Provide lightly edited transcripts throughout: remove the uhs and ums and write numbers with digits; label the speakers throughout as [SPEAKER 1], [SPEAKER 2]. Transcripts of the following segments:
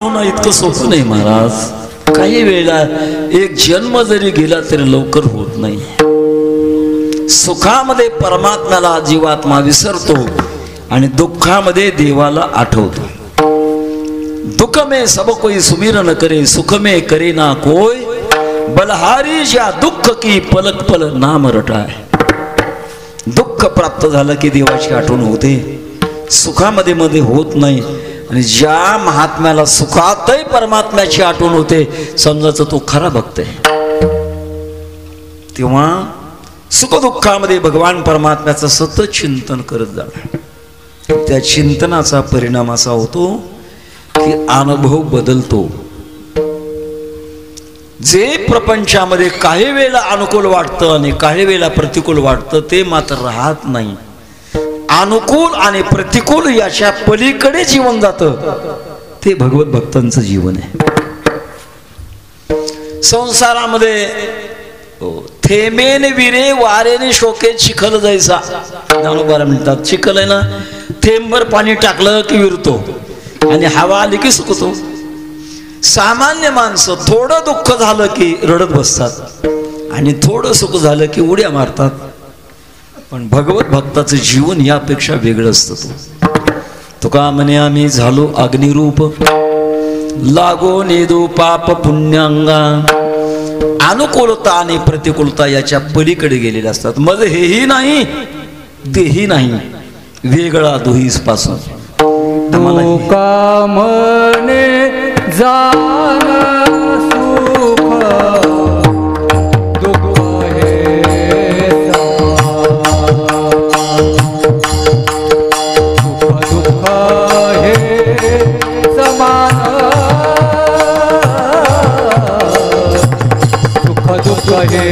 [SPEAKER 1] होणं इतकं सोपं नाही महाराज. काही वेळा एक जन्म जरी गेला तरी लवकर होत नाही. सुखामध्ये परमात्म्याला जीवात्मा विसरतो आणि दुःखामध्ये देवाला आठवतो. दुख में सब कोई सुमिरन करे, सुख में करे ना कोई, बलहारी ज्या दुःख की पलक पल नाम रटाय. दुःख प्राप्त झालं की देवाची आठवण होते, सुखामध्ये मध्ये होत नाही. आणि ज्या महात्म्याला सुखातही परमात्म्याची आठवण होते समजायचं तो खरा भक्त आहे. तेव्हा सुख दुःखामध्ये भगवान परमात्म्याचं सतत चिंतन करत जाणं, त्या चिंतनाचा परिणाम असा होतो की अनुभव बदलतो. जे प्रपंचामध्ये काही वेळेला अनुकूल वाटतं आणि काही वेळेला प्रतिकूल वाटतं ते मात्र राहत नाही. अनुकूल आणि प्रतिकूल याच्या पलीकडे जीवन जातं ते भगवत भक्तांचं जीवन आहे. संसारामध्ये थेंबेने विरे वारेने शोके चिखल जायचा ज्ञानोबा म्हणतात. चिखल आहे ना, थेंबर पाणी टाकलं की विरतो आणि हवा आली की सुकतो. सामान्य माणसं थोडं दुःख झालं की रडत बसतात आणि थोडं सुख झालं की उड्या मारतात. पण भगवत भक्ताचं जीवन यापेक्षा वेगळं असतं. तुका म्हणे आम्ही झालो अग्निरूप, लागो नेदो पाप पुण्यांगा. अनुकूलता आणि प्रतिकूलता याच्या पलीकडे गेलेले असतात. मग हेही नाही तेही नाही, वेगळा दुहीस पासून.
[SPEAKER 2] तुका म्हणे जाण सुख दुःख हे दुःख हे समान, दुःख दुःख हे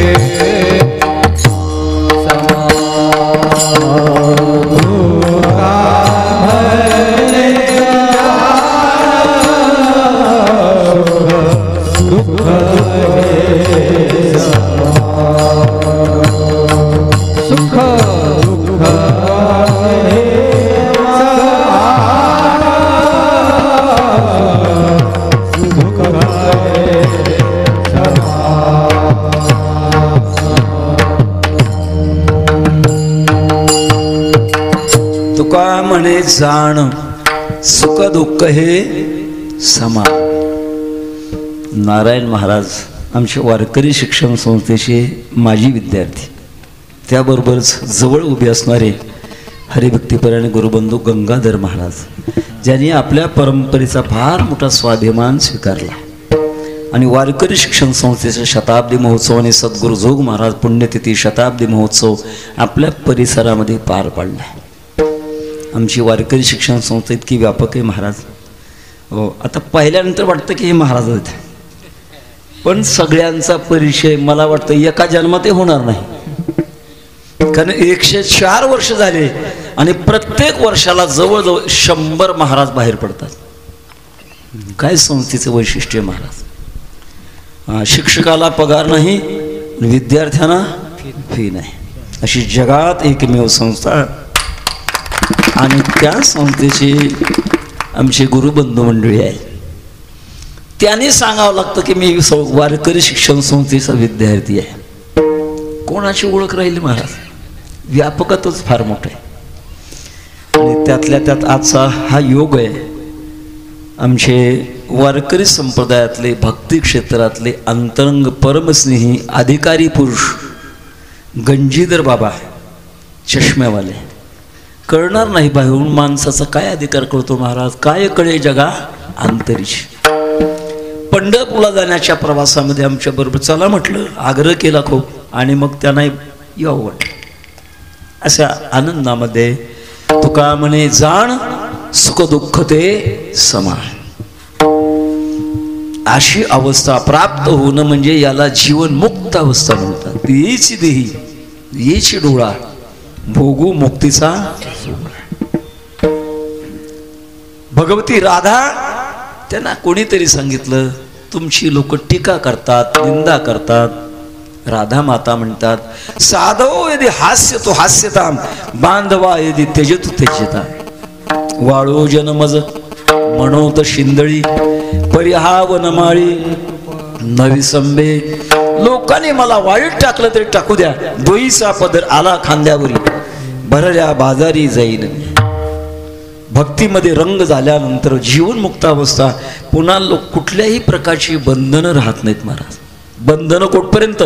[SPEAKER 1] तुका म्हणे जाण सुख दुःख हे समान. नारायण महाराज आमच्या वारकरी शिक्षण संस्थेचे माजी विद्यार्थी, त्याबरोबरच जवळ उभे असणारे हरिभक्तीपरायण गुरुबंधू गंगाधर महाराज, ज्यांनी आपल्या परंपरेचा फार मोठा स्वाभिमान स्वीकारला आणि वारकरी शिक्षण संस्थेचा शताब्दी महोत्सव आणि सद्गुरू जोग महाराज पुण्यतिथी शताब्दी महोत्सव आपल्या परिसरामध्ये पार पाडला. आमची वारकरी शिक्षण संस्था इतकी व्यापक आहे महाराज. हो, आता पाहिल्यानंतर वाटतं की हे महाराज आहेत, पण सगळ्यांचा परिचय मला वाटतं एका जन्मातही होणार नाही. कारण 104 वर्ष झाले आणि प्रत्येक वर्षाला जवळजवळ 100 महाराज बाहेर पडतात. काय संस्थेचं वैशिष्ट्य महाराज. शिक्षकाला पगार नाही, विद्यार्थ्यांना फी नाही, अशी जगात एकमेव संस्था. आणि त्या संस्थेचे आमचे गुरुबंधू मंडळी आहे, त्यांनी सांगावं लागतं की मी वारकरी शिक्षण संस्थेचा विद्यार्थी आहे. कोणाची ओळख राहिली महाराज. व्यापकतच फार मोठं आहे. आणि त्यातल्या त्यात आजचा हा योग आहे. आमचे वारकरी संप्रदायातले भक्ती क्षेत्रातले अंतरंग परमस्नेही अधिकारी पुरुष गंजीधर बाबा चष्म्यावाले. कळणार नाही बाहेरून माणसाचा काय अधिकार कळतो महाराज, काय कळे जगा अंतरीच. पंढरपूरला जाण्याच्या प्रवासामध्ये आमच्या बरोबर चला म्हटलं, आग्रह केला खूप, आणि मग त्यांना यावं वाटलं. अशा आनंदामध्ये तुका म्हणे जाण सुख दुःख ते समान. अशी अवस्था प्राप्त होणं म्हणजे याला जीवनमुक्त अवस्था म्हणतात. येची देही येची डोळा भोगू मुक्तीचा. भगवती राधा त्यांना कोणीतरी सांगितलं, तुमची लोक टीका करतात, निंदा करतात. राधा माता म्हणतात, साधव यदि हास्य तो हास्यताम, बांधवा यदि त्यजतु त्यज्यता. वाळू जनमज म्हणोत शिंदळी, परिहाव नमाळी नवी संबे. लोकांनी मला वाईट टाकलं तरी टाकू द्या, दोईचा पदर आला खांद्यावरी, भरल्या बाजारी जाईन. भक्तीमध्ये रंग झाल्यानंतर जीवनमुक्त अवस्था, पुन्हा कुठल्याही प्रकारची बंधनं राहत नाहीत महाराज. बंधनं कोटपर्यंत?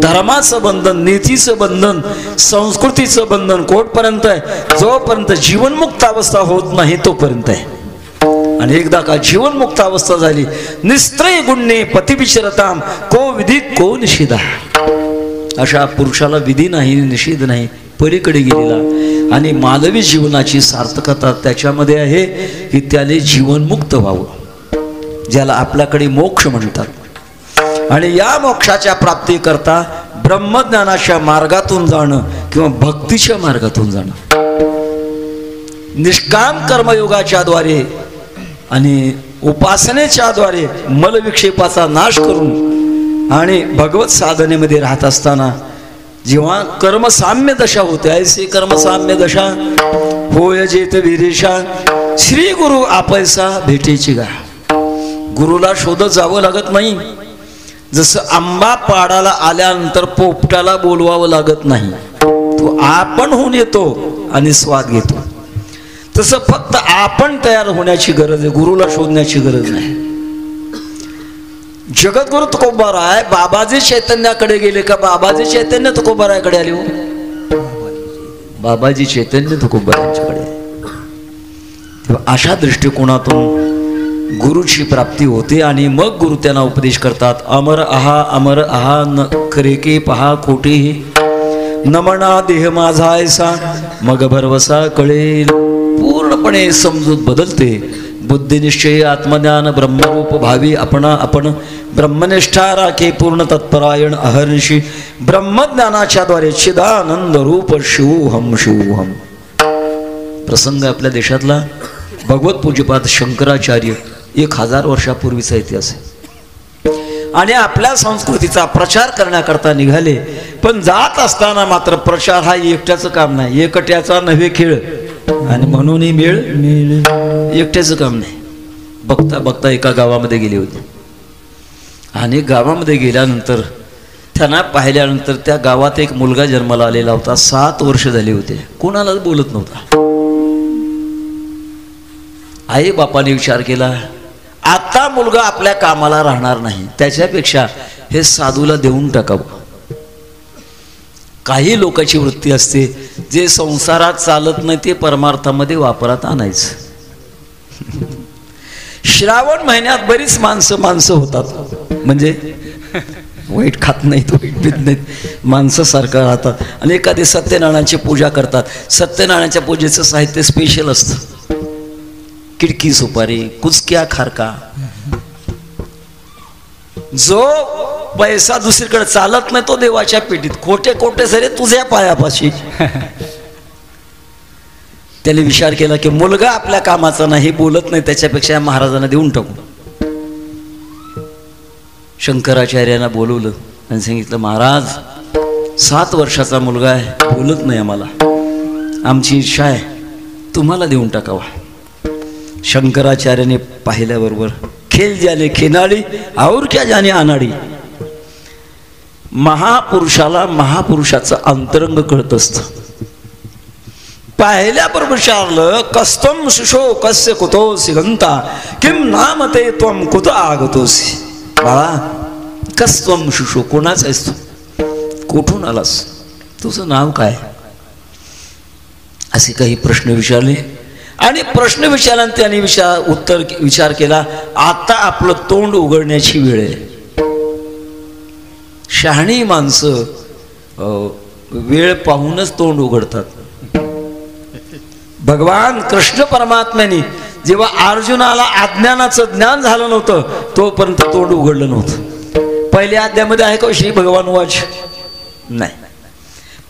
[SPEAKER 1] धर्माचं बंधन, नीतीचं बंधन, संस्कृतीचं बंधन कोटपर्यंत आहे? जोपर्यंत जीवनमुक्त अवस्था होत नाही तोपर्यंत आहे. आणि एकदा का जीवनमुक्त अवस्था झाली, निस्त्रय गुण्ये पतिविचरताम को विधी को निषिधा. अशा पुरुषाला विधी नाही, निषेध नाही, पलीकडे गेलेला. आणि मानवी जीवनाची सार्थकता त्याच्यामध्ये आहे की त्याने जीवनमुक्त व्हावं, ज्याला आपल्याकडे मोक्ष म्हणतात. आणि या मोक्षाच्या प्राप्तीकरता ब्रह्मज्ञानाच्या मार्गातून जाणं किंवा भक्तीच्या मार्गातून जाणं, निष्काम कर्मयोगाच्या द्वारे आणि उपासनेच्या द्वारे मलविक्षेपाचा नाश करून आणि भगवत साधनेमध्ये राहत असताना जेव्हा कर्मसाम्य दशा होते, ऐसे कर्मसाम्य दशा होय जेत विरेशा, श्री गुरु आपैसा भेटेची गा. गुरुला शोधत जावं लागत नाही. जसं आंबा पाडाला आल्यानंतर पोपटाला बोलवावं लागत नाही, तो आपण होऊन येतो आणि स्वाद घेतो. तसं फक्त आपण तयार होण्याची गरज आहे, गुरुला शोधण्याची गरज नाही. जगद्गुरु तुकोबाराय बाबाजी चैतन्याकडे गेले का बाबाजी चैतन्य तुकोबारायकडे आले? हो, बाबाजी चैतन्य तुकोबारायांच्याकडे. अशा दृष्टिकोनातून गुरुची प्राप्ती होते आणि मग गुरु त्यांना उपदेश करतात. अमर आहा न खरे के पहा खोटे, नमना देह माझा ऐसा मग भरवसा कळेल. पूर्णपणे समजूत बदलते. बुद्धिनिश्चय आत्मज्ञान ब्रह्मरूप भावी आपणा आपण ब्रह्मनिष्ठा राखे पूर्ण तत्परायण अहर्निशी. ब्रह्मज्ञानाच्या द्वारे चिदानंद रूप शिवोहम शिवोहम. प्रसंग आपल्या देशातला भगवत पूज्यपाद शंकराचार्य 1000 वर्षापूर्वीचा इतिहास आहे. आणि आपल्या संस्कृतीचा प्रचार करण्याकरता निघाले, पण जात असताना मात्र प्रचार हा एकट्याचं काम नाही, एकट्याचा नव्हे खेळ. आणि म्हणूनही मेळ एकट्याचं काम नाही. बघता बघता एका गावामध्ये गेले होते आणि गावामध्ये गेल्यानंतर त्यांना पाहिल्यानंतर त्या गावात एक मुलगा जन्माला आलेला होता. 7 वर्ष झाले होते, कोणालाच बोलत नव्हता. आई बापाने विचार केला, आता मुलगा आपल्या कामाला राहणार नाही, त्याच्यापेक्षा हे साधूला देऊन टाकावं. काही लोकांची वृत्ती असते, जे संसारात चालत नाही ते परमार्थामध्ये वापरात आणायचं. श्रावण महिन्यात बरीच माणसं होतात, म्हणजे वाईट खात नाहीत, वाईट पित नाहीत, माणसासारखं राहतात. आणि एखादी सत्यनारायणाची पूजा करतात. सत्यनारायणाच्या पूजेचं साहित्य स्पेशल असतं, किडकी सुपारी, कुचक्या खारका. जो पैसा दुसरीकडे चालत नाही तो देवाच्या पेटीत, खोटे खोटे सरे तुझ्या पायापाशी. त्याने विचार केला की मुलगा आपल्या कामाचा नाही, बोलत नाही, त्याच्यापेक्षा महाराजांना देऊन टाकू. शंकराचार्यांना बोलवलं आणि सांगितलं, महाराज 7 वर्षाचा मुलगा आहे, बोलत नाही आम्हाला, आमची इच्छा आहे तुम्हाला देऊन टाकावा. शंकराचार्याने पाहिल्याबरोबर खेल जाने खेनाडी और क्या जाने अनाडी. महापुरुषाला महापुरुषाचं अंतरंग कळत असतं. पाहिल्याबरोबर विचारलं, कस्तम शिशो कस्य कुतोसी गंता किम नाम ते त्वम कुत आगतोसी. बाळा, कस्तम शिशो, कोणाच आहेस तू, कुठून आलास, तुझं नाव काय? असे काही प्रश्न विचारले. आणि प्रश्न विचारल्यानंतर त्यांनी विचार केला, आता आपलं तोंड उघडण्याची वेळ आहे. शहाणी माणसं वेळ पाहूनच तोंड उघडतात. भगवान कृष्ण परमात्म्याने जेव्हा अर्जुनाला अज्ञानाचं ज्ञान झालं नव्हतं तोपर्यंत तोंड उघडलं नव्हतं. पहिल्या अध्यायामध्ये आहे का श्री भगवान वाच नाही.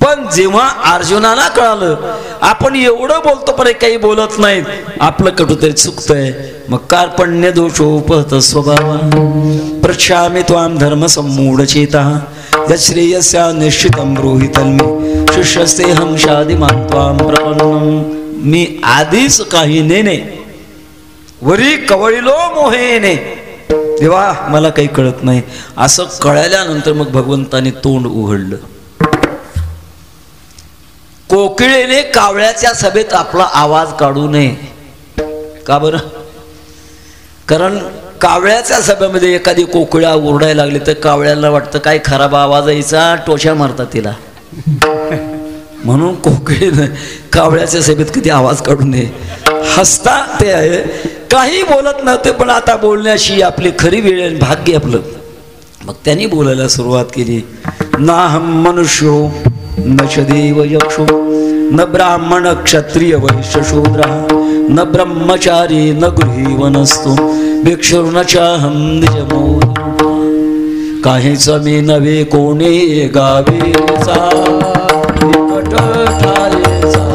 [SPEAKER 1] पण जेव्हा अर्जुनाला कळालं आपण एवढं बोलतो पण काही बोलत नाहीत, आपलं कुठंतरी चुकतंय, मग कार्पण्य दोषोपहत स्वभाव प्रक्षामि त्वां धर्म सम्मूढचेता यश्रेयस्या निश्चितं ब्रूहितन्मे शिष्यस्तेहं शादिमां त्वां प्रपन्नम्. मी आधीच काही नेने वरी कवळिलो मोहेने, देवा मला काही कळत नाही. असं कळल्यानंतर मग भगवंताने तोंड उघडलं. कोकिळेने कावळ्याच्या सभेत आपला आवाज काढू नये. का बरं? कारण कावळ्याच्या सभेमध्ये एखादी कोकिळा ओरडायला लागली तर कावळ्याला वाटतं काय खराब आवाज यायचा, टोचा मारतात तिला. म्हणून कोकिळेने कावळ्याच्या सभेत कधी आवाज काढू नये. हसता ते आहे, काही बोलत नव्हते, पण आता बोलण्याशी आपली खरी वेळ आणि भाग्य आपलं. मग त्यांनी बोलायला सुरुवात केली. नाहम मनुष्यो न च देव यक्षो न ब्राह्मण क्षत्रिय वैश्य शूद्र न ब्रह्मचारी न गृही वनस्तु भिक्षुर्न चाहम निजमोद. काहीच मी नवे कोणे गावेचा निकट ठायेचा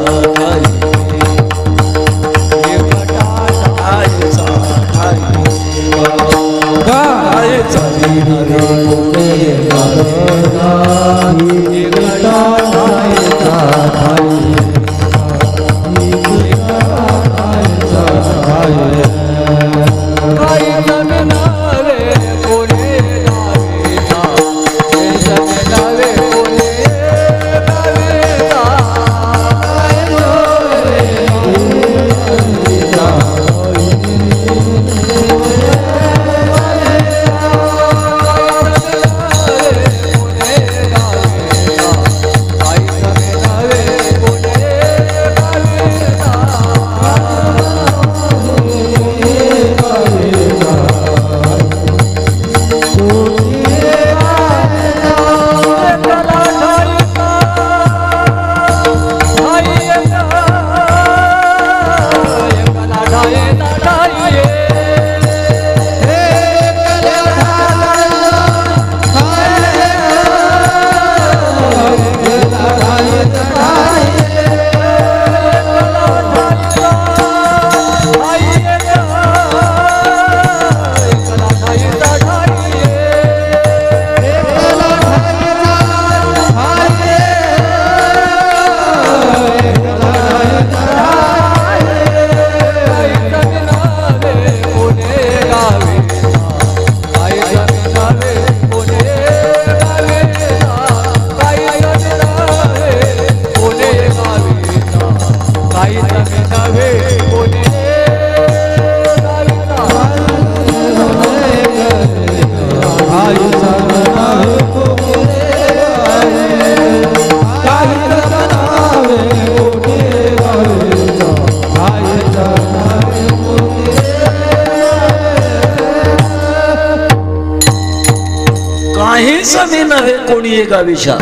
[SPEAKER 1] कोणी गावीचा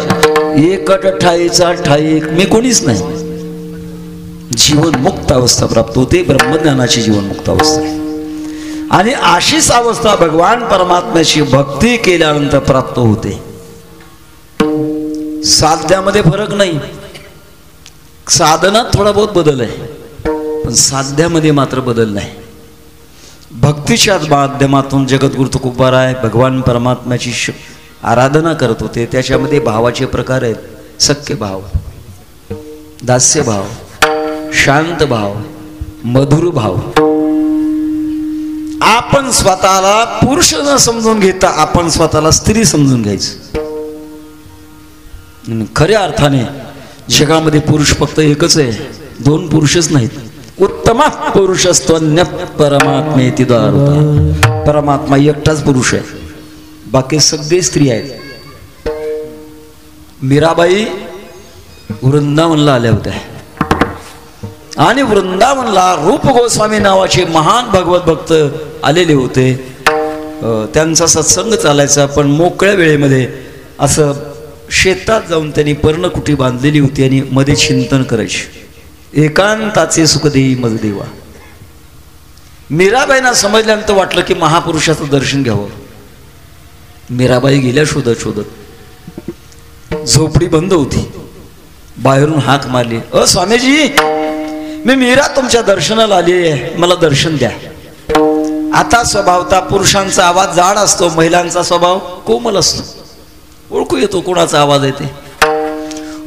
[SPEAKER 1] एकट ठाईचा ठाई मी कोणीच नाही. जीवन मुक्त अवस्था प्राप्त होते, ब्रह्मज्ञानाची जीवन मुक्त अवस्था आहे. आणि अशीच अवस्था भगवान परमात्म्याची भक्ती केल्यानंतर प्राप्त होते. साध्यामध्ये फरक नाही, साधनात थोडा बहुत बदल आहे, पण साध्यामध्ये मात्र बदल नाही. भक्तीच्या माध्यमातून जगद्गुरु तुकोबाराय भगवान परमात्म्याची आराधना करत होते. त्याच्यामध्ये भावाचे प्रकार आहेत. सख्य भाव, दास्य भाव, शांत भाव, मधुर भाव. आपण स्वतःला पुरुष न समजून घेता आपण स्वतःला स्त्री समजून घ्यायचं. खऱ्या अर्थाने जगामध्ये पुरुष फक्त एकच आहे, दोन पुरुषच नाहीत. उत्तम पुरुषस्त्वन्य परमात्मेति द्वारता. परमात्मा एकटाच पुरुष आहे, बाकी सगळे स्त्री आहेत. मीराबाई वृंदावनला आल्या होत्या आणि वृंदावनला रूप गोस्वामी नावाचे महान भगवत भक्त आलेले होते. त्यांचा सत्संग चालायचा, पण मोकळ्या वेळेमध्ये असं शेतात जाऊन त्यांनी पर्णकुटी बांधलेली होती आणि मध्ये चिंतन करायचे. एकांताचे सुख देई मज देवा. मीराबाईंना समजल्यानंतर वाटलं की महापुरुषाचं दर्शन घ्यावं. मीराबाई गेल्या शोधत शोधत. झोपडी बंद होती. बाहेरून हाक मारली, स्वामीजी मी मीरा तुमच्या दर्शनाला आली आहे, मला दर्शन द्या. आता स्वभावता पुरुषांचा आवाज जाड असतो, महिलांचा स्वभाव कोमल असतो, ओळखू येतो कोणाचा आवाज येते.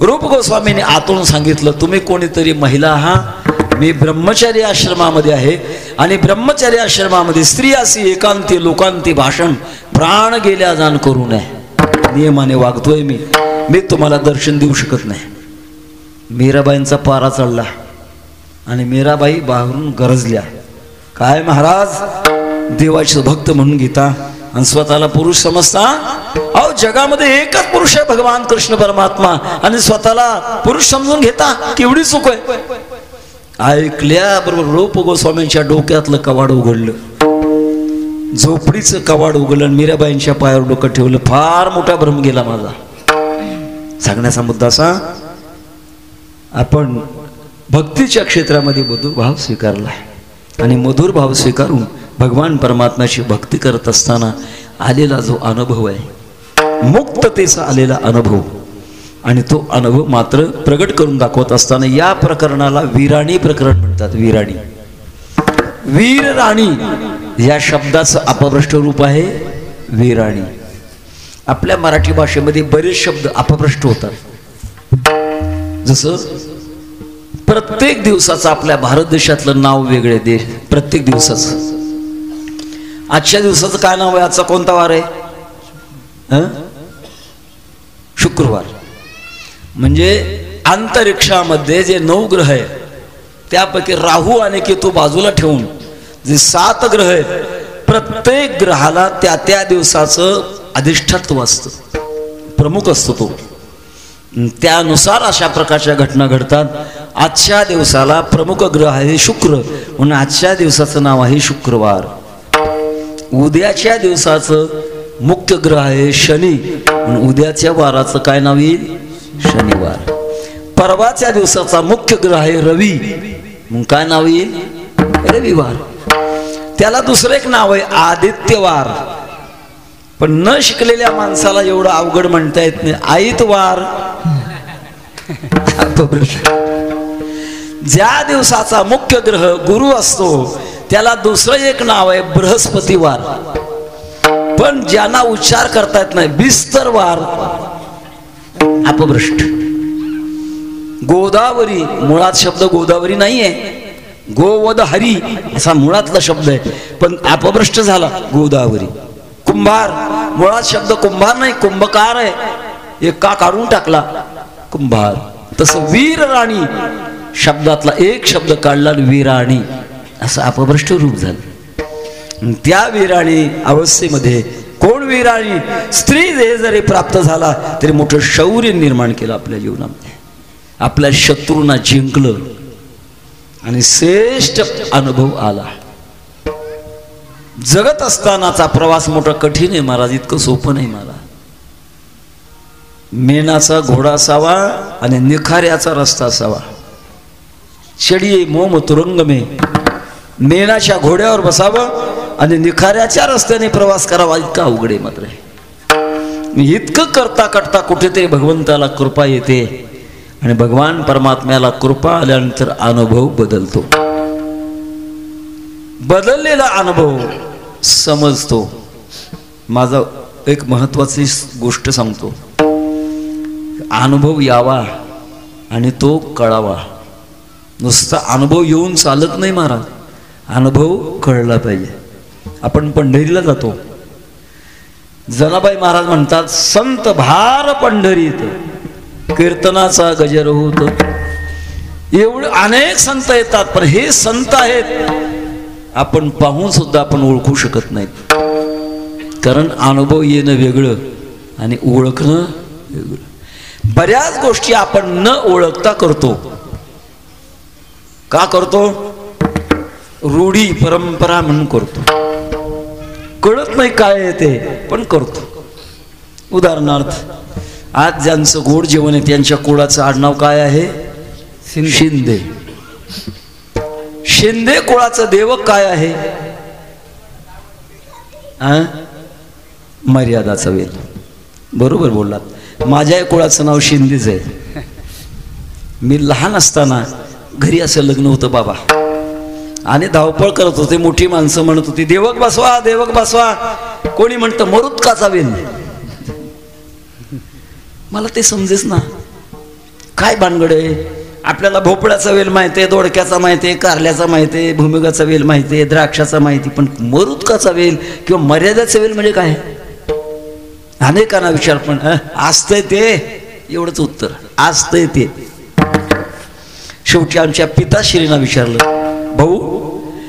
[SPEAKER 1] रूप गोस्वामीने आतून सांगितलं, तुम्ही कोणीतरी महिला आहात मी ब्रह्मचारी आश्रमामध्ये आहे आणि ब्रह्मचारी आश्रमामध्ये स्त्री अशी एकांती लोकांती भाषण प्राण गेल्या जाण करू नये नियमाने वागतोय मी तुम्हाला दर्शन देऊ शकत नाही. मीराबाईंचा पारा चढला आणि मीराबाई बाहेरून गरजल्या, काय महाराज देवाचे भक्त म्हणून घेता आणि स्वतःला पुरुष समजता? अहो जगामध्ये एकच पुरुष आहे भगवान कृष्ण परमात्मा आणि स्वतःला पुरुष समजून घेता, केवढी चूक आहे. ऐकल्याबरोबर रूप गोस्वामींच्या डोक्यातलं कवाड उघडलं, झोपडीचं कवाड उघडलं आणि मीराबाईंच्या पायावर डोकं ठेवलं. फार मोठा भ्रम गेला माझा. सांगण्याचा मुद्दा असा, आपण भक्तीच्या क्षेत्रामध्ये मधुर भाव स्वीकारला आणि मधुर भाव स्वीकारून भगवान परमात्म्याची भक्ती करत असताना आलेला जो अनुभव आहे, मुक्ततेचा आलेला अनुभव, आणि तो अनुभव मात्र प्रगट करून दाखवत असताना या प्रकरणाला वीराणी प्रकरण म्हणतात. वीराणी, वीर राणी या शब्दाचं अपभ्रष्ट रूप आहे वीराणी. आपल्या मराठी भाषेमध्ये बरेच शब्द अपभ्रष्ट होतात. जसं प्रत्येक दिवसाचं आपल्या भारत देशातलं नाव वेगळे देश, प्रत्येक दिवसाचं. आजच्या दिवसाचं काय नाव आहे? आजचा कोणता वार आहे? शुक्रवार. म्हणजे अंतरिक्षामध्ये जे 9 ग्रह आहे त्यापैकी राहू आणि केतू बाजूला ठेवून जे 7 ग्रह आहेत, प्रत्येक ग्रहाला त्या त्या दिवसाचं अधिष्ठात्व असतं, प्रमुख असतो तो. त्यानुसार अशा प्रकारच्या घटना घडतात. आजच्या दिवसाला प्रमुख ग्रह आहे शुक्र म्हणून आजच्या दिवसाचं नाव आहे शुक्रवार. उद्याच्या दिवसाचं मुख्य ग्रह आहे शनी म्हणून उद्याच्या वाराचं काय नाव येईल? शनिवार. परवाच्या दिवसाचा मुख्य ग्रह आहे रवी म्हणून काय नाव येईल? रविवार. त्याला दुसरं एक नाव आहे आदित्यवार, पण न शिकलेल्या माणसाला एवढं अवघड म्हणता येत नाही. आईतवार. ज्या दिवसाचा मुख्य ग्रह गुरु असतो त्याला दुसरं एक नाव आहे बृहस्पतिवार, पण ज्यांना उच्चार करता येत नाही बिस्तरवार. अपभ्रष्ट. गोदावरी, मुळात शब्द गोदावरी नाहीये, गोवद हरी असा मुळातला शब्द आहे, पण अपभ्रष्ट झाला गोदावरी. कुंभार, मुळात शब्द कुंभार नाही, कुंभकार आहे, एक का काढून टाकला कुंभार. तसं वीर राणी शब्दातला एक शब्द काढला वीराणी, असं अपभ्रष्ट रूप झालं. त्या वीराणी अवस्थेमध्ये कोण वीराणी? स्त्री देह जरी प्राप्त झाला तरी मोठं शौर्य निर्माण केलं आपल्या जीवनामध्ये, आपल्या शत्रूंना जिंकलं आणि श्रेष्ठ अनुभव आला. जगत असतानाचा प्रवास मोठा कठीण आहे महाराज, इतकं सोपं नाही महाराज. मेणाचा घोडा असावा आणि निखाऱ्याचा रस्ता असावा. चढिये मोम तुरंग में, मेणाच्या घोड्यावर बसावं आणि निखाऱ्याच्या रस्त्याने प्रवास करावा, इतका अवघड आहे मात्र. इतकं करता करता कुठेतरी भगवंताला कृपा येते आणि भगवान परमात्म्याला कृपा आल्यानंतर अनुभव बदलतो. बदललेला अनुभव समजतो. माझा एक महत्वाची गोष्ट सांगतो. अनुभव यावा आणि तो कळावा. नुसता अनुभव येऊन चालत नाही महाराज, अनुभव कळला पाहिजे. आपण पंढरीला जातो, जनाबाई महाराज म्हणतात संत भार पंढरीत कीर्तनाचा गजर होत. एवढे अनेक संत येतात, पण हे संत आहेत आपण पाहून सुद्धा आपण ओळखू शकत नाहीत. कारण अनुभव येणं वेगळं आणि ओळखणं वेगळं. बऱ्याच गोष्टी आपण न ओळखता करतो. का करतो? रूढी परंपरा म्हणून करतो. कळत नाही काय आहे ते, पण करतो. उदाहरणार्थ आज ज्यांचं गोड जेवण आहे त्यांच्या कुळाचं आडनाव काय आहे? शिंदे. शिंदे कुळाचं देवक काय आहे? मर्यादाचा वेल. बरोबर बोललात. माझ्या कुळाचं नाव शिंदेच आहे. मी लहान असताना घरी असं लग्न होतं बाबा, आणि धावपळ करत होते. मोठी माणसं म्हणत होती देवक बसवा, देवक बसवा. कोणी म्हणतं मरुतकाचा वेल. मला ते समजेच ना काय भानगड आहे. आपल्याला भोपळ्याचा वेल माहिती आहे, दोडक्याचा माहिती आहे, कारल्याचा माहिती आहे, भूमिगाचा वेल माहिती आहे, द्राक्षाचा माहिती, पण मरुदकाचा वेल किंवा मर्यादाचा वेल म्हणजे काय? अनेकांना विचार, पण असतंय ते, एवढंच उत्तर, असतंय ते. शेवटी आमच्या पिताश्रींना विचारलं, भाऊ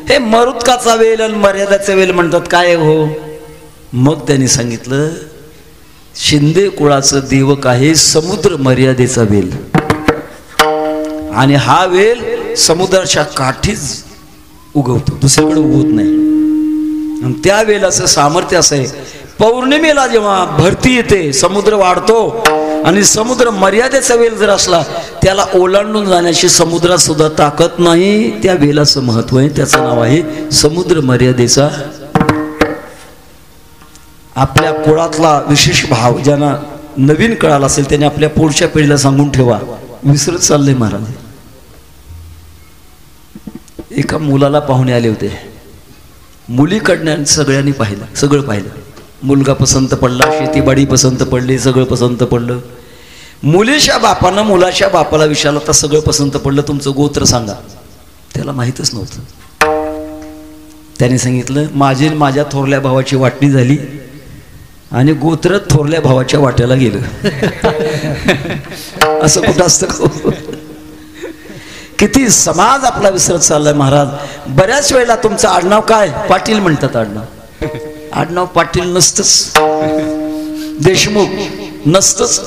[SPEAKER 1] हे मरुदकाचा वेल आणि मर्यादाचा वेल म्हणतात काय हो? मग त्यांनी सांगितलं, शिंदे कुळाचं देवक आहे समुद्र मर्यादेचा वेल, आणि हा वेल समुद्राच्या काठीच उगवतो, दुसरीकडे उगवत नाही. आणि त्या वेलाचं सामर्थ्य असं आहे, पौर्णिमेला जेव्हा भरती येते, समुद्र वाढतो, आणि समुद्र मर्यादेचा वेल जर असला, त्याला ओलांडून जाण्याची समुद्रात सुद्धा ताकद नाही. त्या वेलाचं महत्व आहे, त्याचं नाव आहे समुद्र मर्यादेचा. आपल्या कुळातला विशेष भाव ज्यांना नवीन कळाला असेल त्यांनी आपल्या पुढच्या पिढीला सांगून ठेवा, विसरत चाललंय महाराज. एका मुलाला पाहुणे आले होते, मुलीकडनं सगळ्यांनी पाहिलं, सगळं पाहिलं, मुलगा पसंत पडला, शेतीबाडी पसंत पडली, सगळं पसंत पडलं. मुलीच्या बापानं मुलाच्या बापाला विचारलं, तर सगळं पसंत पडलं, तुमचं गोत्र सांगा. त्याला माहीतच नव्हतं. त्याने सांगितलं, माझ्या थोरल्या भावाची वाटणी झाली आणि गोत्र थोरल्या भावाच्या वाट्याला गेलं. असं कुठं असतं? किती समाज आपला विसरत चाललाय महाराज. बऱ्याच वेळेला तुमचं आडनाव काय? पाटील म्हणतात. आडनाव पाटील नसतंच, देशमुख नसतंच.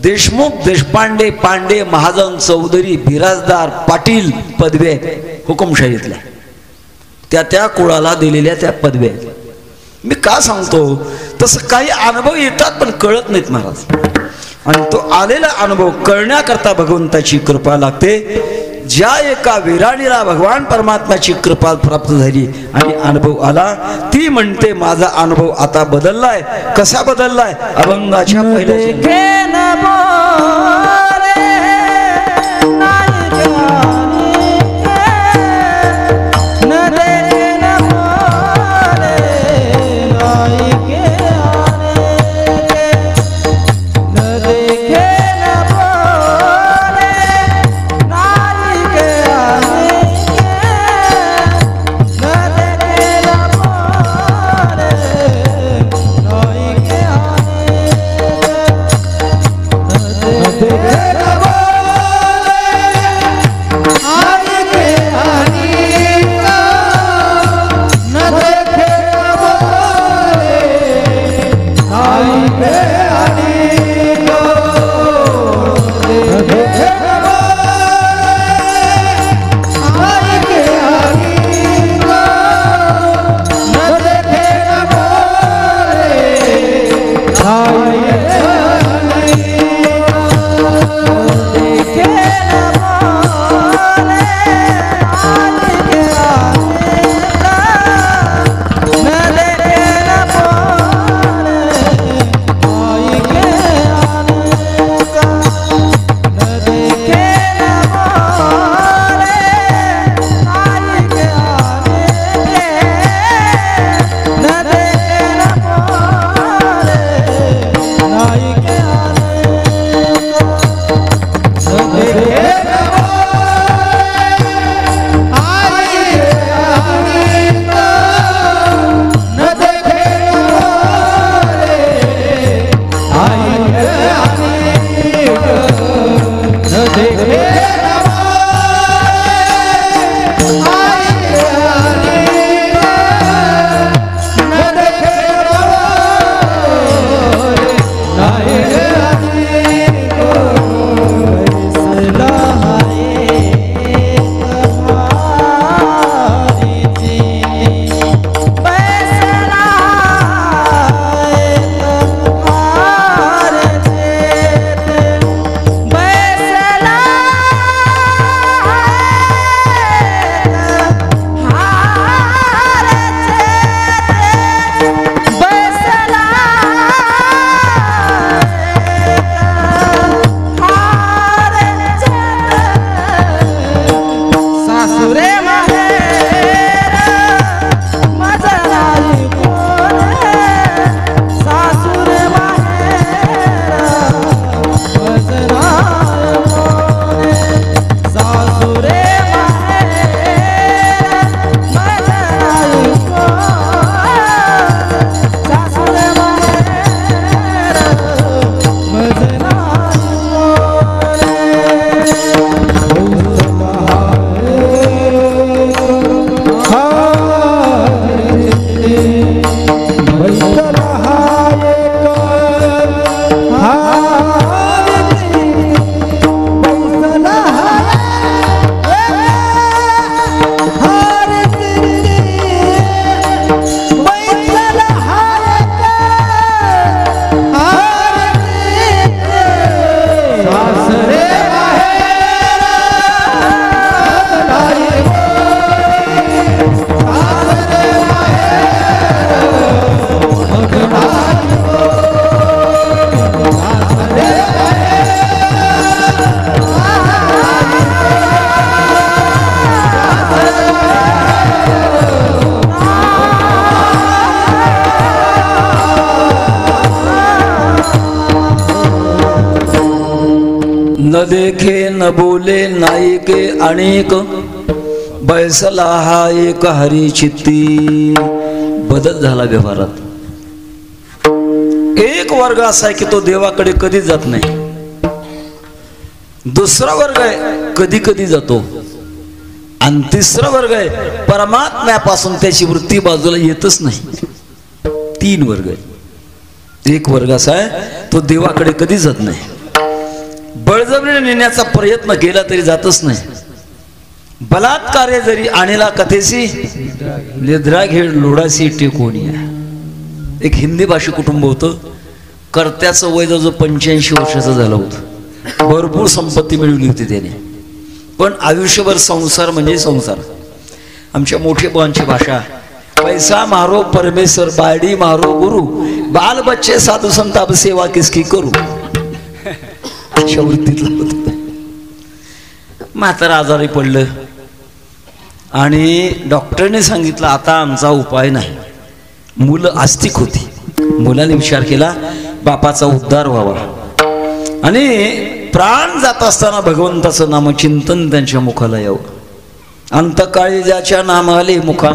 [SPEAKER 1] देशमुख, देशपांडे, पांडे, महाजन, चौधरी, बिराजदार, पाटील पदव्या हुकुमशाहीतल्या, त्या कुळाला दिलेल्या त्या पदव्या. मी का सांगतो? तसं काही अनुभव येतात पण कळत नाहीत महाराज, आणि तो आलेला अनुभव कळण्याकरता भगवंताची कृपा लागते. ज्या एका विराणीला भगवान परमात्म्याची कृपा प्राप्त झाली आणि अनुभव आला, ती म्हणते माझा अनुभव आता बदललाय. कसा बदललाय? अभंगाच्या पहिल्या न देखे न बोले नाईके अनेक, बैसला हा एक हरी चित्ती. बदल झाला व्यवहारात. एक वर्ग असा आहे की तो देवाकडे कधी जात नाही. दुसरा वर्ग आहे कधी कधी जातो. आणि तिसरा वर्ग आहे परमात्म्यापासून त्याची वृत्ती बाजूला येतच नाही. 3 वर्ग आहे. एक वर्ग असा आहे तो देवाकडे कधी जात नाही. बळजबरीने नेण्याचा प्रयत्न केला तरी जातच नाही. बलात्कारे जरी आणला कथेसी, निद्रा घेड लोडासी टेकोनिया. एक हिंदी भाषी कुटुंब होतं. कर्त्याचं वय जवळ 85 वर्षाचं झालं होतं. भरपूर संपत्ती मिळवली होती त्याने, पण आयुष्यभर संसार म्हणजे संसार. आमच्या मोठे बुवांची भाषा, पैसा मारो परमेश्वर, बायडी मारो गुरु, बाल बच्चे साधू संत अब सेवा किसकी करू. अशा वृत्तीतला होत. म्हातारा आजारी पडलं आणि डॉक्टरने सांगितलं आता आमचा उपाय नाही. मुलं आस्तिक होती. मुलाने विचार केला बापाचा उद्धार व्हावा आणि प्राण जात असताना भगवंताचं नामचिंतन त्यांच्या मुखाला यावं. अंतकाळी ज्याच्या नामाले मुखा,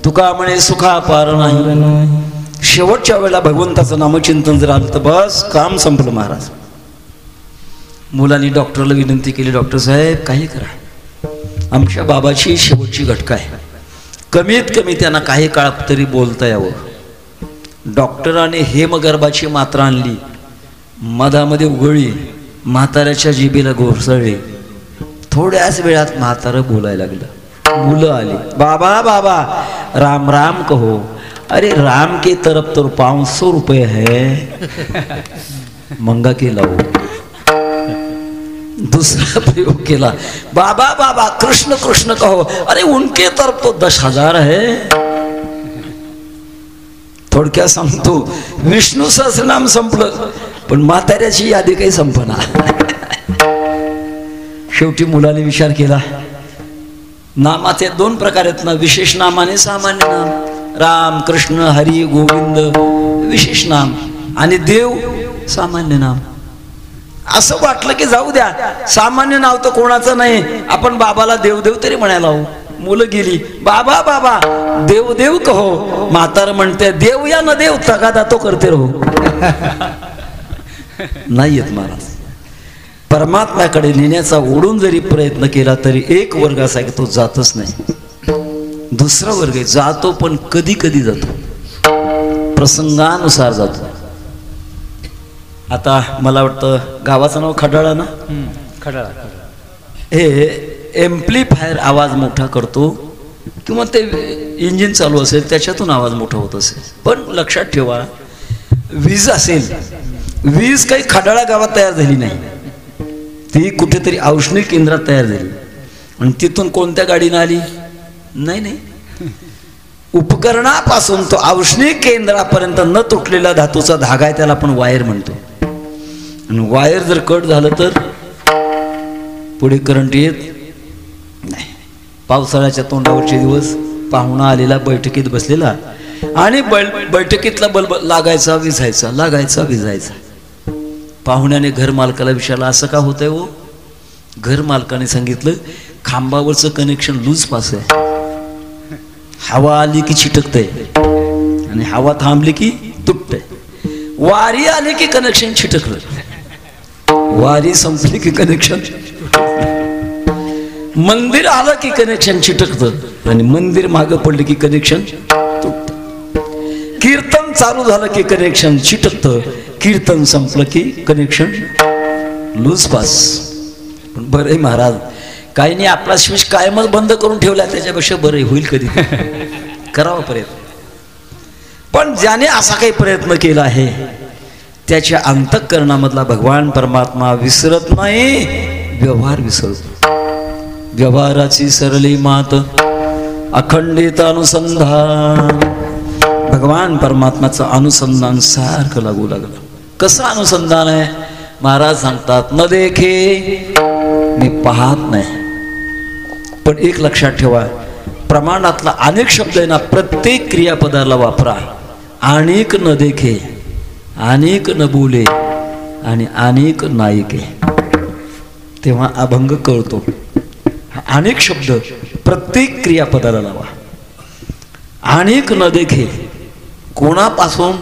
[SPEAKER 1] तुका म्हणे सुखा पार नाही. शेवटच्या वेळेला भगवंताचं नामचिंतन जर आलं तर बस काम संपलं महाराज. मुलांनी डॉक्टरला विनंती केली, डॉक्टर साहेब काही करा, आमच्या बाबाची शेवटची घटका आहे, कमीत कमी त्यांना काही काळ तरी बोलता यावं. डॉक्टराने हेमगर्भाची मात्रा आणली, मधामध्ये उघळली, म्हाताऱ्याच्या जिभेला घोरसळली. थोड्याच वेळात म्हातारं बोलायला लागलं. मुलं आली, बाबा बाबा राम राम कहो. अरे राम के तरफ तो 500 रुपये है, मंगा के लाओ. दूसरा प्रयोग केला, बाबा बाबा कृष्ण कृष्ण कहो. अरे उनके तरफ तो 10,000 है. थोडक्यात सांगतो, विष्णू सहस्रनाम संपलं पण म्हाताऱ्याची यादी काही संपना. शेवटी मुलाने विचार केला, नामाचे 2 प्रकार आहेत ना, विशेष नाम आणि सामान्य नाम. राम कृष्ण हरी गोविंद विशेष नाम आणि देव सामान्य नाम. असं वाटलं की जाऊ द्या, सामान्य नाव तर कोणाचं नाही, आपण बाबाला देवदेव तरी म्हणायला हवं. मुलं गेली, बाबा बाबा देवदेव कहो. म्हातार म्हणते देव या न देव तगादा तो करते रहो. नाही येत महाराज. परमात्म्याकडे नेण्याचा ओढून जरी प्रयत्न केला तरी एक वर्ग असा की तो जातच नाही. दुसरा वर्ग जातो पण कधी कधी जातो, प्रसंगानुसार जातो. आता मला वाटतं गावाचं नाव खडाळा ना,
[SPEAKER 2] खडाळा.
[SPEAKER 1] हे एम्प्लिफायर आवाज मोठा करतो किंवा ते इंजिन चालू असेल त्याच्यातून आवाज मोठा होत असेल. पण लक्षात ठेवा, वीज असेल, वीज काही खडाळा गावात तयार झाली नाही, ती कुठेतरी औष्णिक केंद्रात तयार झाली. आणि तिथून कोणत्या गाडीनं आली? नाही नाही, उपकरणापासून तो औष्णिक केंद्रापर्यंत न तुटलेला धातूचा धागा आहे, त्याला आपण वायर म्हणतो. आणि वायर जर कट झालं तर पुढे करंट येत नाही. पावसाळ्याच्या तोंडावरचे दिवस, पाहुणा आलेला बैठकीत बसलेला आणि बैठकीतला बल्ब लागायचा विझायचा, लागायचा विझायचा. पाहुण्याने घर मालकाला विचारलं असं का होतंय हो? घर मालकाने सांगितलं खांबावरचं कनेक्शन लूज पास आहे, हवा आली की चिटकतंय आणि हवा थांबली की तुटतंय. वारी आली की कनेक्शन चिटकलं, वारी संपली की कनेक्शन, मंदिर आलं की कनेक्शन चिटकतं आणि मंदिर मागं पडलं की कनेक्शन तुटतं. कीर्तन चालू झालं की कनेक्शन चिटकतं, कीर्तन संपलं की कनेक्शन लूज पास. पण बरं महाराज, काही नाही, आपला स्विच कायमच बंद करून ठेवला, त्याच्यापेक्षा बरं होईल कधी करावा प्रयत्न. पण ज्याने असा काही प्रयत्न केला आहे त्याच्या अंतःकरणामधला भगवान परमात्मा विसरत नाही, व्यवहार विसरतो. व्यवहाराची सरली मात अखंडित अनुसंधान. भगवान परमात्म्याचं अनुसंधान सारखं लागू लागलं. कसं अनुसंधान आहे? महाराज सांगतात, न देखे, मी पाहत नाही. पण एक लक्षात ठेवा, प्रमाणातला अनेक शब्द आहे ना, प्रत्येक क्रियापदाला वापरा. अनेक न देखे, अनेक न बोले आणि अनेक नायके. तेव्हा अभंग कळतो. अनेक शब्द प्रत्येक क्रियापदाला लावा. अनेक न देखे कोणापासून,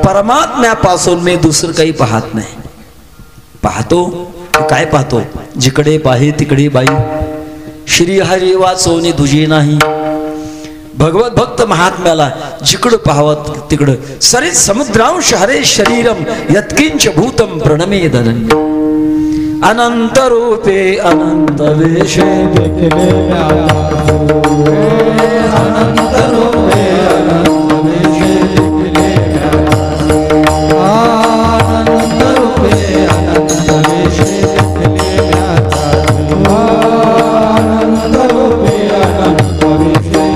[SPEAKER 1] परमात्म्यापासून मी दुसरं काही पाहत नाही. पाहतो काय पाहतो, जिकडे पाहे तिकडे बाई, श्रीहरी वाचवणे तुझी नाही. भगवत भक्त महात्म्याला जिकडं पाहावं तिकडं. सरित समुद्रांश हरे शरीरम यत्किंच भूतम प्रणमे धनन्य. अनंत रूपे अनंत वेशे अनंत रूपे अनंत वेशे अनंत रूपे अनंत वेशे अनंत रूपे अनंत वेशे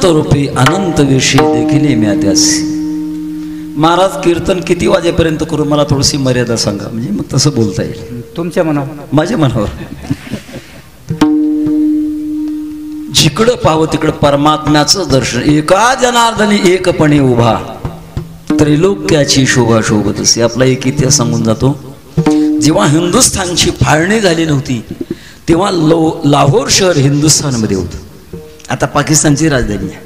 [SPEAKER 1] रूपी अनंत विषयी देखील म्यात्यास. महाराज कीर्तन किती वाजेपर्यंत करू, मला थोडीशी मर्यादा सांगा, म्हणजे मग तसं बोलता येईल.
[SPEAKER 2] तुमच्या मनावर,
[SPEAKER 1] माझ्या मनावर. जिकडं पाहावं तिकडं परमात्म्याचं दर्शन. एका जनार्दनी एकपणे उभा, त्रैलोक्याची शोभा शोभत असे. आपला एक इतिहास सांगून जातो. जेव्हा हिंदुस्थानची फाळणी झाली नव्हती तेव्हा लाहोर शहर हिंदुस्थानमध्ये होतं. आता पाकिस्तानची राजधानी आहे.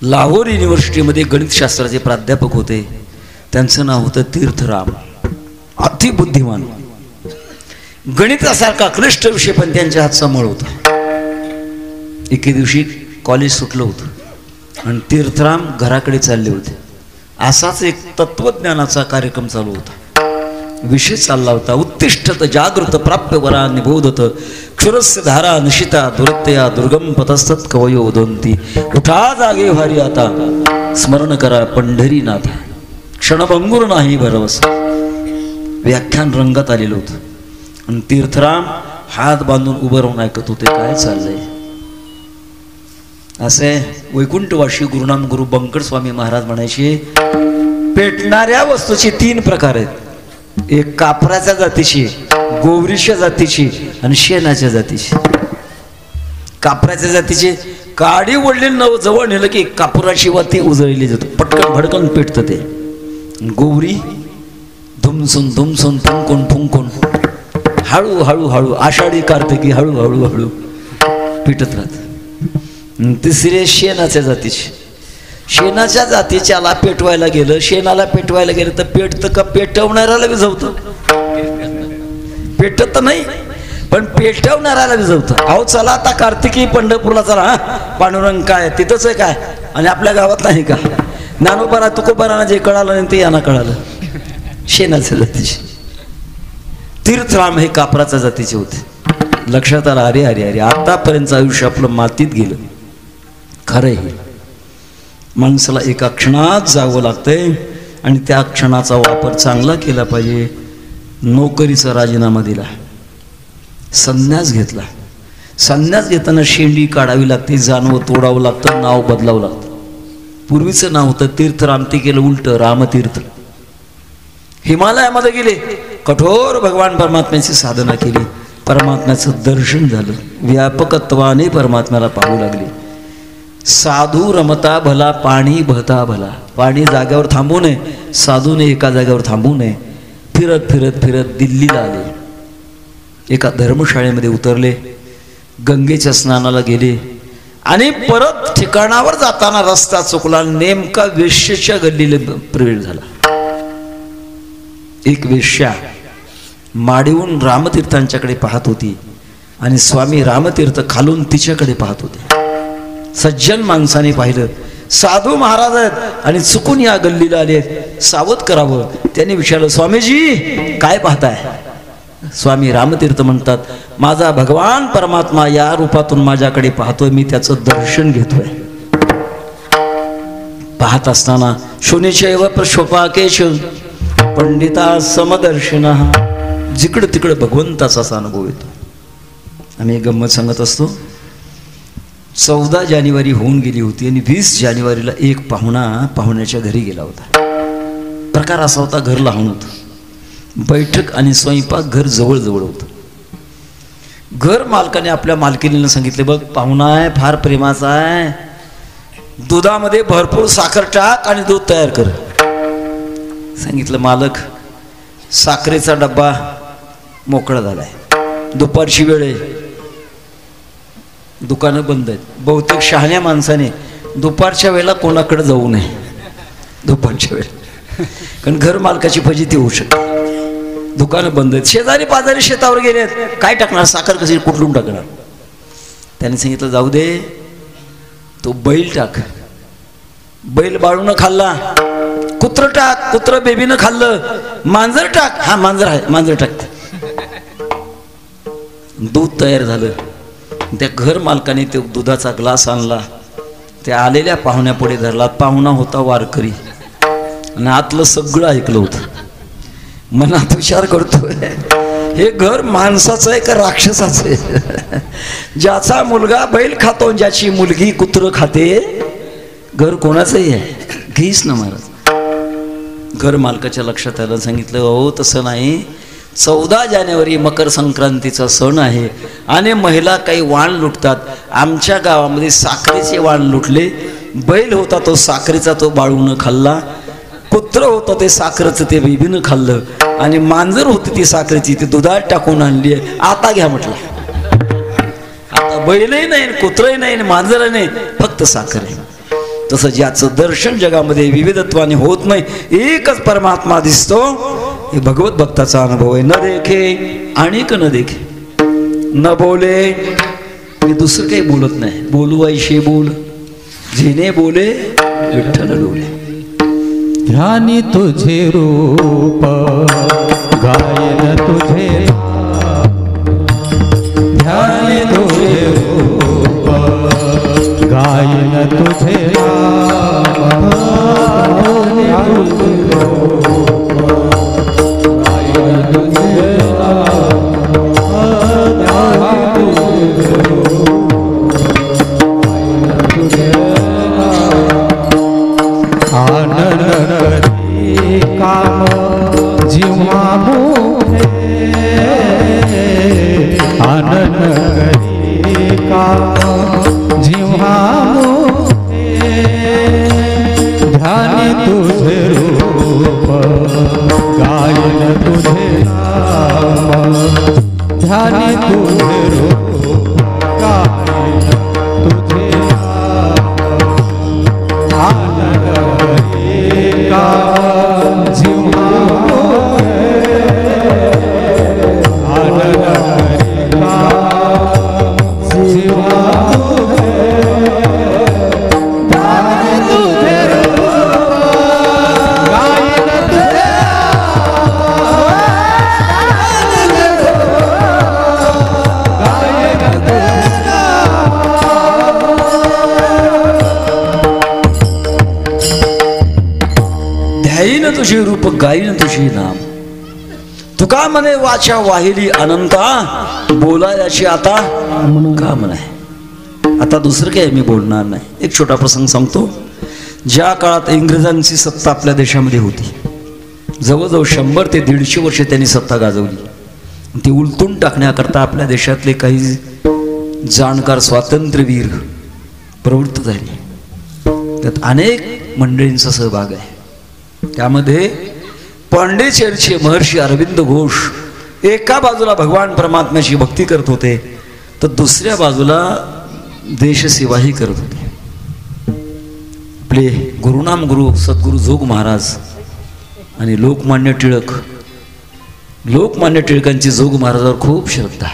[SPEAKER 1] लाहोर युनिव्हर्सिटीमध्ये गणितशास्त्राचे प्राध्यापक होते. त्यांचं नाव होतं तीर्थराम. अतिबुद्धिमान, गणितासारखा क्लिष्ट विषय पण त्यांच्या हातचा मळ होता. एके दिवशी कॉलेज सुटलं होतं आणि तीर्थराम घराकडे चालले होते. असाच एक तत्वज्ञानाचा कार्यक्रम चालू होता. विषय चालला होता, उत्तिष्ठत जागृत प्राप्य वरा निबोधत क्षुरस्य धारा निशिता दुरत्या दुर्गम पतस्तत कवयो वदंती. उठा जागे भारी आता, स्मरण करा पंढरीनाथ, क्षणभंगुर नाही भरवस. व्याख्यान रंगात आलेलं होतं आणि तीर्थराम हात बांधून उभं राहून ऐकत होते. काय चाललंय असे. वैकुंठवाशी गुरुनाम गुरु बंकट स्वामी महाराज म्हणायचे, पेटणाऱ्या वस्तूचे 3 प्रकार आहेत. एक कापराच्या जातीची, गोवरीच्या जातीची आणि शेणाच्या जातीची. कापराच्या जातीची काडी ओढली जवळ नेलं की कापुराची वाती उजळली जातो, पटकन भडकन पेटतं ते. गोवरी धुमसून धुमसून फुंकून फुंकून हळू हळू हळू, आषाढी कार्तिकी हळू हळू हळू पेटत राहत. तिसरी शेणाच्या जातीची. शेणाच्या जातीच्याला पेटवायला गेलं, शेणाला पेटवायला गेलं तर पेटतं का पेटवणाऱ्याला विझवतं? पेटत नाही पण पेटवणाऱ्याला विझवतं. अहो चला आता कार्तिकी पंढरपूरला चला, पांडुरंग काय तिथंच आहे काय, आणि आपल्या गावात नाही का? ज्ञानोबाला तुकोबारांना जे कळालं नाही ते यांना कळालं. शेणाच्या जातीचे. तीर्थराम हे कापराच्या जातीचे होते. लक्षात आलं, अरे अरे अरे आतापर्यंत आयुष्य आपलं मातीत गेलं. खरं आहे, माणसाला एका क्षणात जावं लागतंय आणि त्या क्षणाचा वापर चांगला केला पाहिजे. नोकरीचा राजीनामा दिला, संन्यास घेतला. संन्यास घेताना शेंडी काढावी लागते, जानवं तोडावं लागतं, नाव बदलावं लागतं. पूर्वीचं नाव होतं तीर्थराम, ते केलं उलट रामतीर्थ. हिमालयामध्ये गेले, कठोर भगवान परमात्म्याची साधना केली परमात्म्याचं दर्शन झालं, व्यापकत्वाने परमात्म्याला पाहू लागले. साधू रमता भला पाणी बहता भला. पाणी जाग्यावर थांबू नये, साधूने एका जाग्यावर थांबू नये. फिरत फिरत फिरत दिल्लीला आले. एका धर्मशाळेमध्ये उतरले, गंगेच्या स्नानाला गेले आणि परत ठिकाणावर जाताना रस्ता चुकला. नेमका वेश्येच्या गल्लीला प्रवेश झाला. एक वेश्या माडीहून रामतीर्थांच्याकडे पाहत होती आणि स्वामी रामतीर्थ खालून तिच्याकडे पाहत होते. सज्जन माणसाने पाहिलं, साधू महाराज आहेत आणि चुकून या गल्लीला आले, सावध करावं. त्यांनी विचारलं, स्वामीजी काय पाहताय? स्वामी रामतीर्थ म्हणतात, माझा भगवान परमात्मा या रूपातून माझ्याकडे पाहतोय, मी त्याचं दर्शन घेतोय. पाहत असताना शून्यचैव प्रशोपाकेश पंडिता समदर्शन. जिकडं तिकडं भगवंताचा असा अनुभव येतो. आम्ही एक गंमत सांगत असतो. 14 जानेवारी होऊन गेली होती आणि 20 जानेवारीला एक पाहुणा पाहुण्याच्या घरी गेला होता. प्रकार असा होता, घर लहान होतं, बैठक आणि स्वयंपाक घर जवळजवळ होतं. घर मालकाने आपल्या मालकिनीला सांगितले, बघ पाहुणा आहे, फार प्रेमाचा आहे, दुधामध्ये भरपूर साखर टाक आणि दूध तयार कर. सांगितलं. मालक, साखरेचा डब्बा मोकळा झालाय, दुपारची वेळ आहे, दुकानं बंद आहेत. बहुतेक शहाण्या माणसाने दुपारच्या वेळेला कोणाकडे जाऊ नये दुपारच्या वेळेला, कारण घर मालकाची फजिती होऊ शकते. दुकानं बंद आहेत. शेजारी पाजारी शेतावर गेले आहेत, काय टाकणार, साखर कशी कुठलून टाकणार? त्याने सांगितलं, जाऊ दे, तो बैल टाक. बैल बाळूनं खाल्ला. कुत्र टाक, कुत्र बेबीनं खाल्लं. मांजर टाक, हा मांजर आहे, मांजर टाक. दूध तयार झालं. त्या घर मालकाने ते दुधाचा ग्लास आणला, त्या आलेल्या पाहुण्यापुढे धरला. पाहुणा होता वारकरी आणि आतलं सगळं ऐकलं होतं. मनात विचार करतोय, हे घर माणसाचं आहे का राक्षसाचं आहे? ज्याचा मुलगा बैल खातो, ज्याची मुलगी कुत्र खाते, घर कोणाचंही आहे? घेईस ना महाराज. घर मालकाच्या लक्षात आलं. सांगितलं, हो तसं नाही, 14 जानेवारी मकर संक्रांतीचा सण आहे आणि महिला काही वाण लुटतात. आमच्या गावामध्ये साखरेचे वाण लुटले. बैल होता तो साखरेचा, तो बाळूनं खाल्ला. कुत्र होतं ते साखरेचं, ते बेबीनं खाल्लं. आणि मांजर होती ती साखरेची, ती दुधात टाकून आणली. आता घ्या म्हटलं. आता बैलही नाही, कुत्रही नाही, मांजरही नाही, फक्त साखर आहे. तसं ज्याचं दर्शन जगामध्ये विविधत्वाने होत नाही, एकच परमात्मा दिसतो, हे भगवत भक्ताचा अनुभव आहे. न देखे आणिक न देखे, न बोले, मी दुसरं काही बोलत नाही. बोलू ऐशी बोल, जिने बोले विठ्ठल डोले.
[SPEAKER 2] ध्यानी तुझे रूप, गायन तुझे, ध्यानी तुझे रूप, गायन तुझे, काम जिव्हा मोहे, आनंद करी काम जिव्हा मोहे. ध्यानी तुझे रूप, गायन तुझे नाम, ध्यानी तुझे रूप, गायन तुझे नाम, आनंद करी काम
[SPEAKER 1] तुझे रूप, गायन तुझे नाम. तुका म्हणे वाचा वाहिली अनंता, बोलायची आता का म्हणाय. आता दुसरं काय मी बोलणार नाही. एक छोटा प्रसंग सांगतो. ज्या काळात इंग्रजांची सत्ता आपल्या देशामध्ये होती, जवळजवळ 100 ते 150 वर्ष त्यांनी सत्ता गाजवली. ती उलटून टाकण्याकरता आपल्या देशातले काही जाणकार स्वातंत्र्यवीर प्रवृत्त झाले. त्यात अनेक मंडळींचा सहभाग आहे. त्यामध्ये पांडिचेरीचे महर्षी अरविंद घोष एका बाजूला भगवान परमात्म्याची भक्ती करत होते, तर दुसऱ्या बाजूला देशसेवाही करत होते. आपले गुरुनाम गुरु सद्गुरु जोग महाराज आणि लोकमान्य टिळकांची जोग महाराजावर खूप श्रद्धा.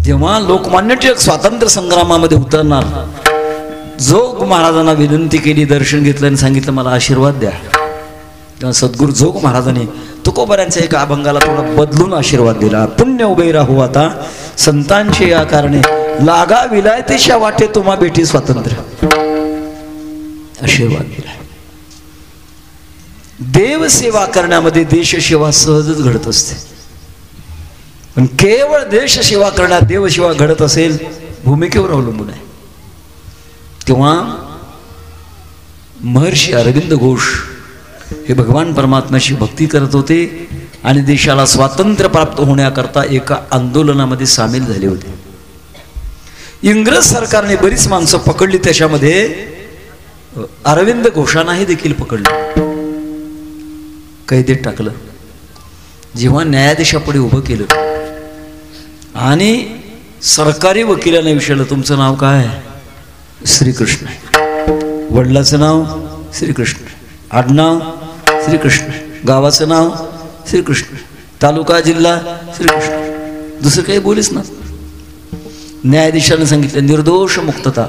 [SPEAKER 1] जेव्हा लोकमान्य टिळक स्वातंत्र्य संग्रामामध्ये उतरणार, जोग महाराजांना विनंती केली, दर्शन घेतलं आणि सांगितलं मला आशीर्वाद द्या. तेव्हा सद्गुरु जोग महाराजांनी तुकोबऱ्यांच्या एका अभंगाला थोडा बदलून आशीर्वाद दिला. पुण्य उभे राहू आता संतांचे या कारणे, लागा विलायतेच्या वाटे तुम्हा भेटी स्वातंत्र्य. आशीर्वाद दिला. देवसेवा करण्यामध्ये देशसेवा सहजच घडत असते, पण केवळ देशसेवा करण्यात देवसेवा घडत असेल भूमिकेवर अवलंबून आहे. तेव्हा महर्षी अरविंद घोष हे भगवान परमात्म्याची भक्ती करत होते आणि देशाला स्वातंत्र्य प्राप्त होण्याकरता एका आंदोलनामध्ये सामील झाले होते. इंग्रज सरकारने बरीच माणसं पकडली, त्याच्यामध्ये अरविंद घोषांनाही देखील पकडलं, कैदेत टाकलं. जेव्हा न्यायाधीशापुढे उभं केलं आणि सरकारी वकिलाने विचारलं तुमचं नाव काय? श्रीकृष्ण. वडिलाचं नाव श्रीकृष्ण, आडनाव श्रीकृष्ण, गावाचं नाव श्रीकृष्ण, तालुका जिल्हा श्रीकृष्ण, दुसरं काही बोलीच ना. न्यायाधीशाने सांगितलं निर्दोष मुक्तता.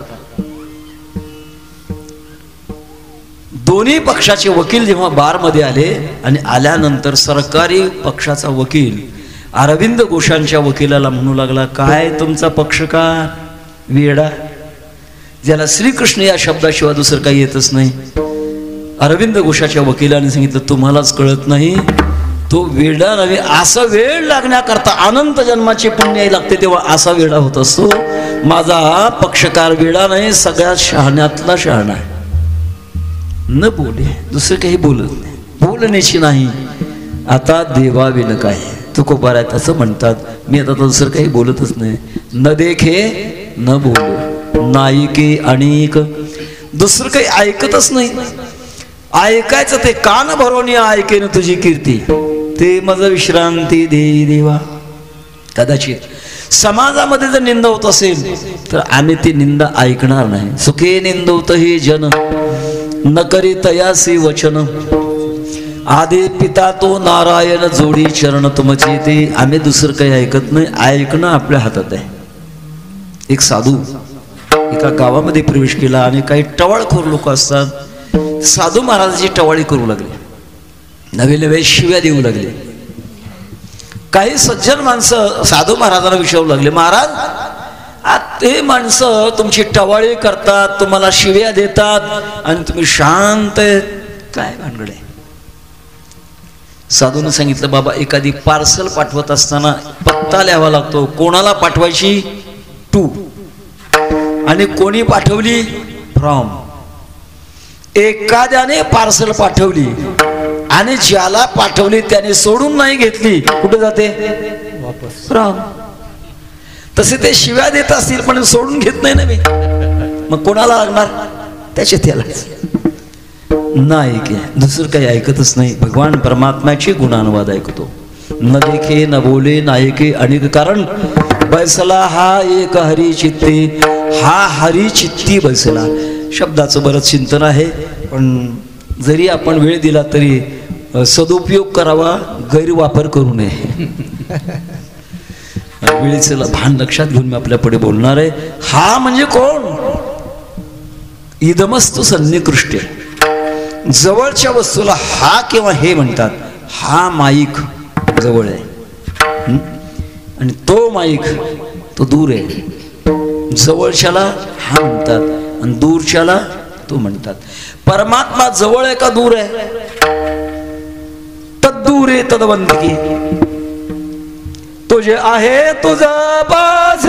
[SPEAKER 1] दोन्ही पक्षाचे वकील जेव्हा बारमध्ये आले आणि आल्यानंतर सरकारी पक्षाचा वकील अरविंद घोषांच्या वकिलाला म्हणू लागला, काय तुमचा पक्षकार वेडा, ज्याला श्रीकृष्ण या शब्दाशिवाय दुसरं काही येतच नाही. अरविंद घोषाच्या वकिलाने सांगितलं तुम्हालाच कळत नाही, तो वेडा नव्हे, असा वेळ लागण्याकरता अनंत जन्माचे पुण्य यायला लागते तेव्हा असा वेडा होत असतो. माझा हा पक्षकार वेडा नाही, सगळ्यात शहाण्यातला शहाणा आहे. न बोले, दुसरं काही बोलत नाही, बोलण्याची नाही. आता देवाविन काय तुकोबारात असं म्हणतात, मी आता दुसरं काही बोलतच नाही. न देखे न बोल नायिके अनेक, दुसरं काही ऐकतच नाही. ऐकायचं ते कान भरून ऐकेन तुझी कीर्ती, ते माझं विश्रांती दे देवा. कदाचित समाजामध्ये जर निंदा होत असेल तर आम्ही ती निंदा ऐकणार नाही. सुखे निंदवत ही जन न करी तयासी वचन, आदि पिता तो नारायण जोडी चरण तुमचे ते. आम्ही दुसरं काही ऐकत नाही, ऐकणं आपल्या हातात आहे. एक साधू एका गावामध्ये प्रवेश केला आणि काही टवाळखोर लोक असतात, साधू महाराजाची टवाळी करू लागले, नवे नवे शिव्या देऊ लागले. काही सज्जन माणसं साधू महाराजांना विचारू लागले, महाराज ते माणसं तुमची टवाळी करतात, तुम्हाला शिव्या देतात आणि तुम्ही शांत आहेत, काय भानगड आहे? साधूने सांगितलं, बाबा एखादी पार्सल पाठवत असताना पत्ता लिहावा लागतो. कोणाला पाठवायची? टू. आणि कोणी पाठवली? फ्रॉम. एखाद्याने पार्सल पाठवली आणि ज्याला पाठवली त्याने सोडून नाही घेतली, कुठे जाते? वापस. फ्रॉम. तसे ते शिव्या देत असतील पण सोडून घेत नाही ना मी, मग कोणाला लागणार? त्याचे त्याला नाही की दुसरं काही ऐकतच नाही. भगवान परमात्म्याचे गुणानुवाद ऐकतो. न देखे न बोले नायके अनेक, कारण बैसला हा एक हरी चित्ते, हा हरी चित्ती बैसला. शब्दाचं बरंच चिंतन आहे, पण जरी आपण वेळ दिला तरी सदुपयोग करावा, गैरवापर करू नये. वेळेचं भान लक्षात घेऊन मी आपल्या पुढे बोलणार आहे. हा म्हणजे कोण? इदमस्तु सन्निकृष्ट. जवळच्या वस्तूला हा किंवा हे म्हणतात. हा माईक जवळ आहे आणि तो माईक तो दूर आहे. जवळच्याला हा म्हणतात आणि दूरच्याला तो म्हणतात. परमात्मा जवळ आहे का दूर आहे? तद्दूर आहे तदवंतिकी. तुझे आहे तुझा बाज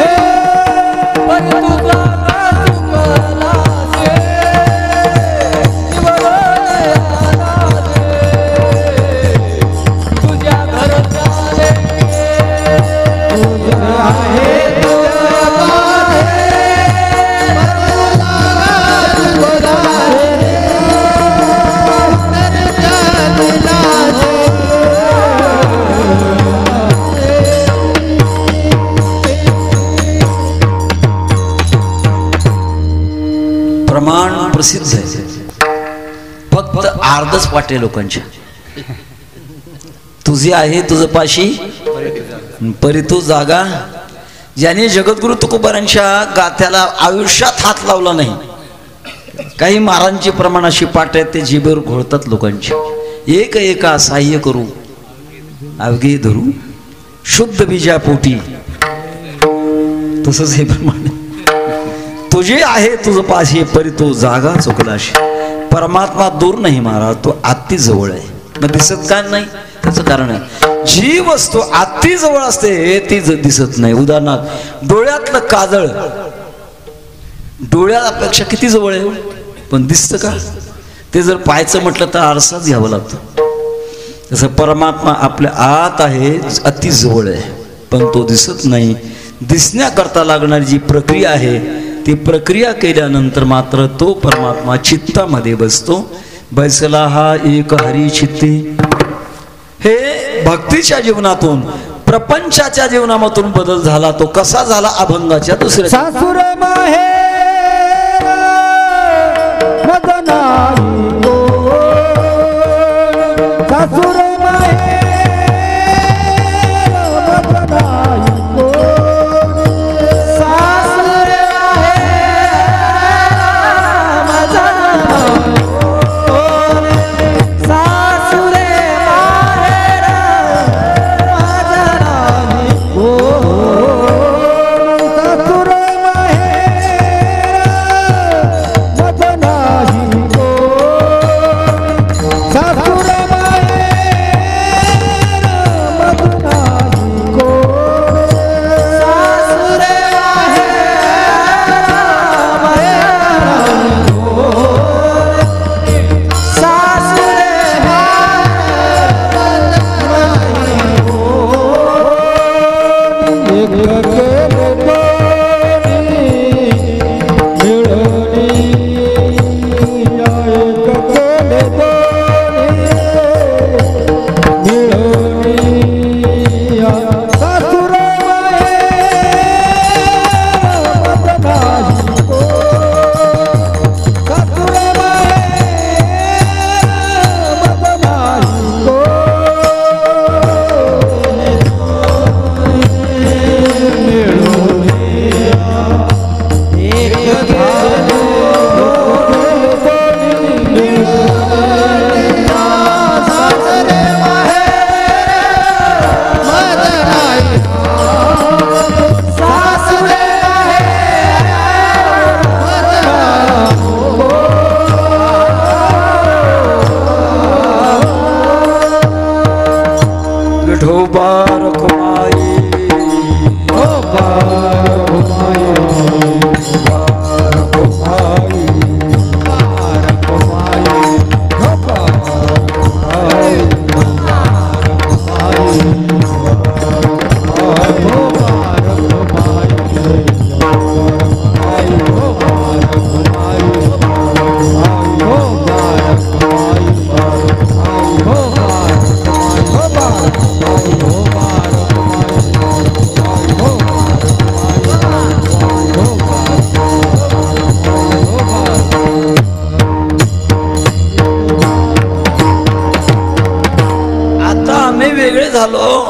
[SPEAKER 1] प्रसिद्ध आहे, फक्त अर्धच वाटे लोकांच्या. तुझी आहे तुझं पाशी परी तू जागा. ज्याने जगद्गुरु तुकोबारांच्या गाथ्याला आयुष्यात हात लावला नाही, काही महाराजांची प्रमाण अशी पाठ आहेत ते जिभेवर घोळतात लोकांची. एक एका साह्य करू अवघे धरू शुद्ध बीजा पोटी. तसंच हे प्रमाण तुझे आहे तुझं पाशी परी तू जागा चुकलाशी. परमात्मा दूर नाही महाराज, तो अति जवळ आहे. मग दिसत का नाही? त्याचं कारण आहे, जी वस्तू अति जवळ असते ती दिसत नाही. उदाहरणार्थ डोळ्यातलं काजळ डोळ्यापेक्षा किती जवळ आहे, पण दिसतं का? ते जर पाहायचं म्हटलं तर आरसाच घ्यावं लागतं. तसं परमात्मा आपल्या आत आहे, अति जवळ आहे, पण तो दिसत नाही. दिसण्याकरता लागणारी जी प्रक्रिया आहे ती प्रक्रिया केल्यानंतर मात्र तो परमात्मा चित्तामध्ये बसतो. बैसला हा एक हरी चित्ती. हे भक्तीच्या जीवनातून प्रपंचाच्या जीवनामधून बदल झाला. तो कसा झाला? अभंगाच्या दुसऱ्या
[SPEAKER 2] सासुर माहेर मदनाई गो, सासुर माहेर मदनाई गो, सासुर माहेर मदनाई गो, सासुर माहेर मदनाई गो, सासुर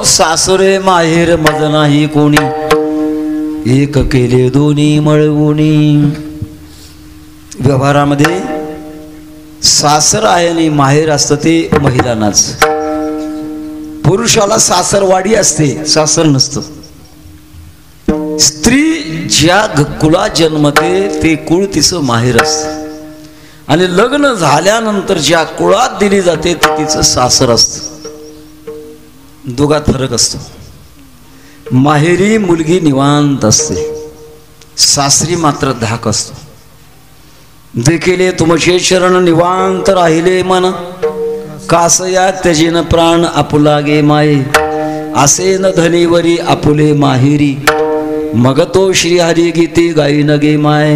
[SPEAKER 1] सासरे माहेर मज नाही कोणी, एक केले दोन्ही मळवुनी. व्यवहारामध्ये सासर आहे आणि माहेर असतं ते महिलांनाच. पुरुषाला सासरवाडी असते, सासर नसतं. स्त्री ज्या कुळात जन्मते ते कुळ तिचं माहेर असतं, आणि लग्न झाल्यानंतर ज्या कुळात दिली जाते ते तिचं सासर असतं. दोघात फरक असतो. माहेरी मुलगी निवांत असते, सासरी मात्र धाक असतो. देखिले तुमचे चरण निवांत राहिले मन, कासया त्यजिन प्राण आपुला गे माये. असे न धनीवरी आपुले माहेरी, मग तो श्रीहरी गीते गाईन गे माय.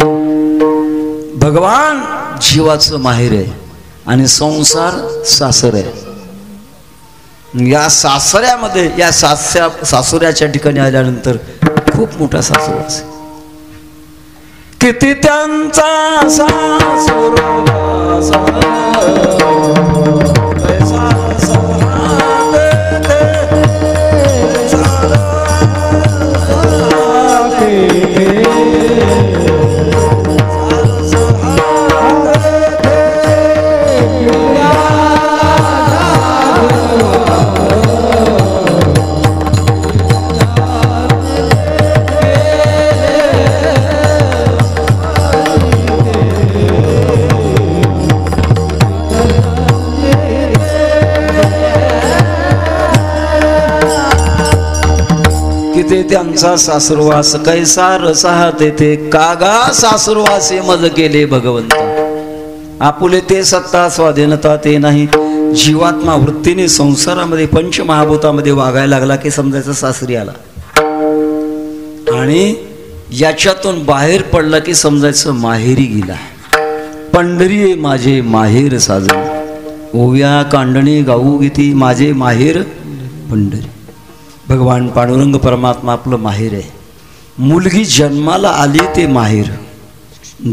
[SPEAKER 1] भगवान जीवाचं माहेर आहे आणि संसार सासर आहे. या सासऱ्यामध्ये या सासऱ्याच्या ठिकाणी आल्यानंतर खूप मोठा सासू असे. किती त्यांचा सासुरवास पैसा किती त्यांचा सासुरवास कैसा रसा तेथे कागा सासुरवासे मज केले भगवंता आपुले ते सत्ता स्वाधीनता ते नाही जीवात्मा वृत्तीने संसारामध्ये पंचमहाभूतामध्ये वागायला लागला की समजायचं सासरी आला आणि याच्यातून बाहेर पडला की समजायचं माहेरी गेला पंढरी माझे माहेर साजन ओव्या कांडणे गाऊ गीती माझे माहेर पंढरी भगवान पांडुरंग परमात्मा आपलं माहेर आहे मुलगी जन्माला आली ते माहेर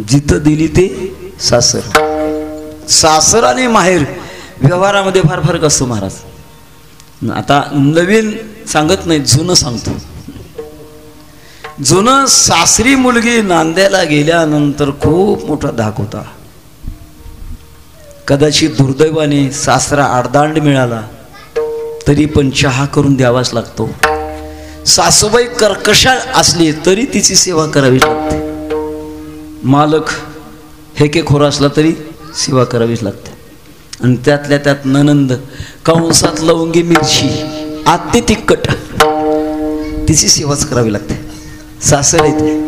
[SPEAKER 1] जिथं दिली ते सासर सासर आणि माहेर व्यवहारामध्ये फार फरक असतो महाराज आता नवीन सांगत नाही जुनं सांगतो जुनं सासरी मुलगी नांद्याला गेल्यानंतर खूप मोठा धाक होता कदाचित दुर्दैवाने सासरा आडदांड मिळाला तरी पण चहा करून द्यावाच लागतो सासूबाई कर्कशा असली तरी तिची सेवा करावी लागते मालक हेकेखोर असला तरी सेवा करावीच लागते आणि त्यातल्या त्यात ननंद कंसात लवंगी मिरची आत्ती तिखट तिची सेवाच करावी लागते सासर येते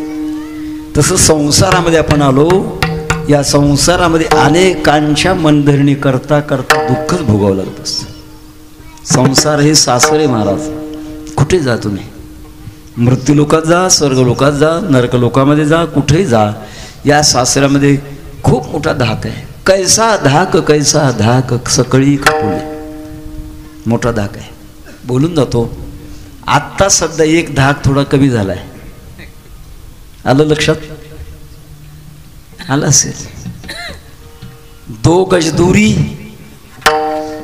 [SPEAKER 1] तसं संसारामध्ये आपण आलो या संसारामध्ये अनेकांच्या मनधरणी करता करता दुःखच भोगावं लागत असतं संसार हे सासरे महाराज कुठे जा तुम्ही मृत्यूलोकात जा स्वर्गलोकात जा नरकलोकामध्ये जा कुठेही जा या सासऱ्यामध्ये खूप मोठा धाक आहे कैसा धाक सकळी खपुले मोठा धाक आहे बोलून जातो आत्ता सध्या एक धाक थोडा कमी झालाय आलं लक्षात आलं असेल 2 गज दूरी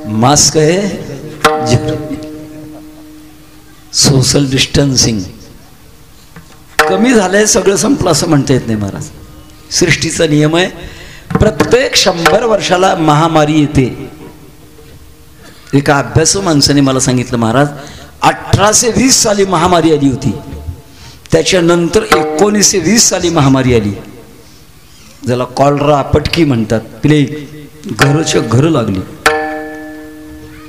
[SPEAKER 1] मास्क आहे सोशल डिस्टन्सिंग कमी झालंय सगळं संपलं असं म्हणता येत नाही महाराज सृष्टीचा नियम आहे प्रत्येक 100 वर्षाला महामारी येते एका अभ्यासू माणसाने मला सांगितलं महाराज 1820 साली महामारी आली होती त्याच्यानंतर 1920 साली महामारी आली ज्याला कॉलरा पटकी म्हणतात प्लेग घरच्या घर लागली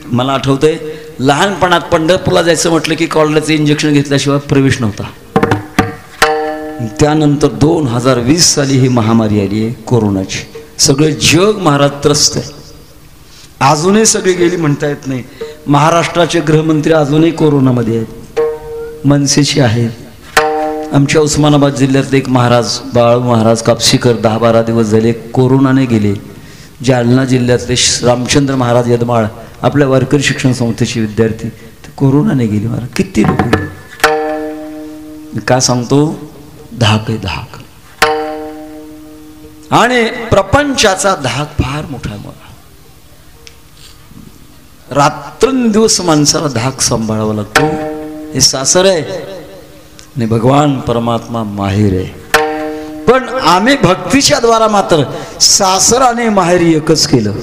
[SPEAKER 1] मला आठवतंय लहानपणात पंढरपूरला जायचं म्हटलं की कॉलराचं इंजेक्शन घेतल्याशिवाय प्रवेश नव्हता त्यानंतर 2020 साली ही महामारी आली आहे कोरोनाची सगळं जग महाराज त्रस्त आहे अजूनही सगळी गेली म्हणता येत नाही महाराष्ट्राचे गृहमंत्री अजूनही कोरोनामध्ये आहेत मनसेचे आहेत आमच्या उस्मानाबाद जिल्ह्यातले एक महाराज बाळू महाराज कापसीकर 10-12 दिवस झाले कोरोनाने गेले जालना जिल्ह्यातले रामचंद्र महाराज यदमाळ आपल्या वारकरी शिक्षण संस्थेचे विद्यार्थी ते कोरोनाने गेले महाराज किती लोक गेले काय सांगतो धाक आहे धाक आणि प्रपंचाचा धाक फार मोठा मला रात्रंदिवस माणसाला धाक सांभाळावा लागतो हे सासर आहे आणि भगवान परमात्मा माहेर आहे पण आम्ही भक्तीच्या द्वारा मात्र सासर आणि माहेर एकच केलं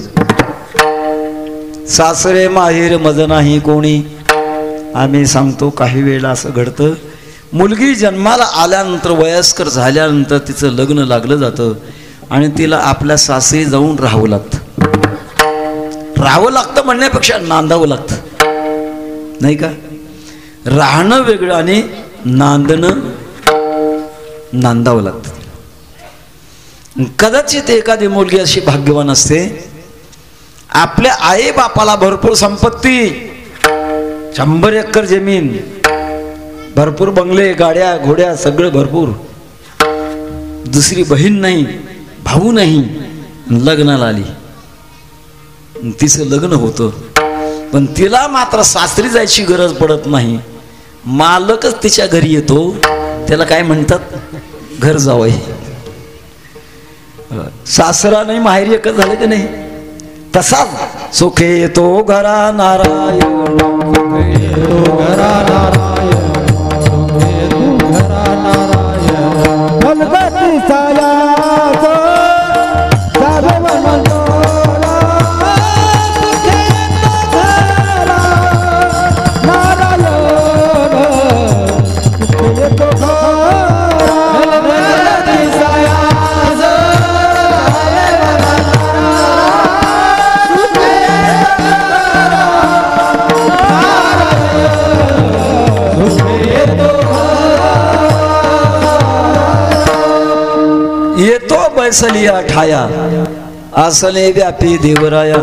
[SPEAKER 1] सासरे माहेर मज नाही कोणी आम्ही सांगतो काही वेळेला असं घडतं मुलगी जन्माला आल्यानंतर वयस्कर झाल्यानंतर तिचं लग्न लागलं जातं आणि तिला आपल्या सासरी जाऊन राहावं लागतं म्हणण्यापेक्षा नांदावं लागतं नाही का राहणं वेगळं आणि नांदावं लागतं कदाचित एखादी मुलगी अशी भाग्यवान असते आपल्या आई बापाला भरपूर संपत्ती 100 एकर जमीन भरपूर बंगले गाड्या घोड्या सगळं भरपूर दुसरी बहीण नाही भाऊ नाही लग्नाला आली तिचं लग्न होतं पण तिला मात्र सासरी जायची गरज पडत नाही मालकच तिच्या घरी येतो त्याला काय म्हणतात घर जावई सासरा नाही माहेरी एकच झालं की नाही. तसाच सुखे येतो घरा नारायण,
[SPEAKER 2] घरा नारायण, घरा नारायण. गणपती सायाचो सर्व मनोरा, सुखे येतो घरा नारायण, सुखे येतो घरा. गणपती सायाचो
[SPEAKER 1] येतो बैसलिया ठाया, आसने व्यापी देवराया.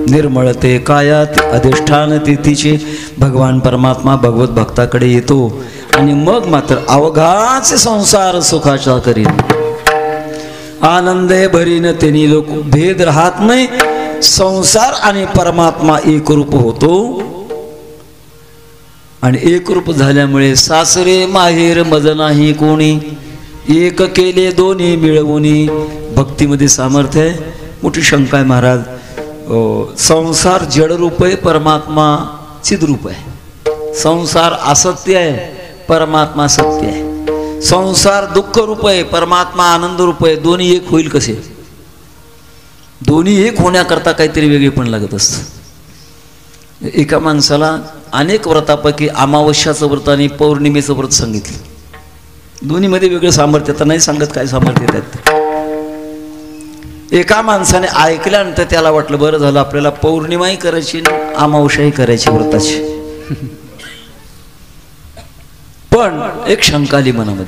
[SPEAKER 1] निर्मळते कायात अधिष्ठान तिथीचे भगवान परमात्मा भगवत भक्ताकडे येतो आणि मग मात्र अवघाच संसार सुखाचा करीन. आनंदे भरीन तेनी लोक भेद राहत नाही. संसार आणि परमात्मा एक रूप होतो आणि एक रूप झाल्यामुळे सासरे माहेर मज नाही कोणी, एक केले दोन्ही मिळवूनी. भक्तीमध्ये सामर्थ्य आहे. मोठी शंका आहे महाराज. संसार जड रूप आहे, परमात्मा चिद्रूप आहे. संसार असत्य आहे, परमात्मा सत्य आहे. संसार दुःख रूप आहे, परमात्मा आनंद रूप आहे. दोन्ही एक होईल कसे? दोन्ही एक होण्याकरता काहीतरी वेगळे पण लागत असतं. एका माणसाला अनेक व्रतापैकी अमावस्याचं व्रत आणि पौर्णिमेचं व्रत सांगितलं. दोन्हीमध्ये वेगळं सामर्थ्य, तर नाही सांगत काय सामर्थ्य त्यात. एका माणसाने ऐकल्यानंतर त्याला वाटलं बरं झालं आपल्याला पौर्णिमाही करायची अमावस्याही करायची व्रताची. पण एक शंका आली मनामध्ये.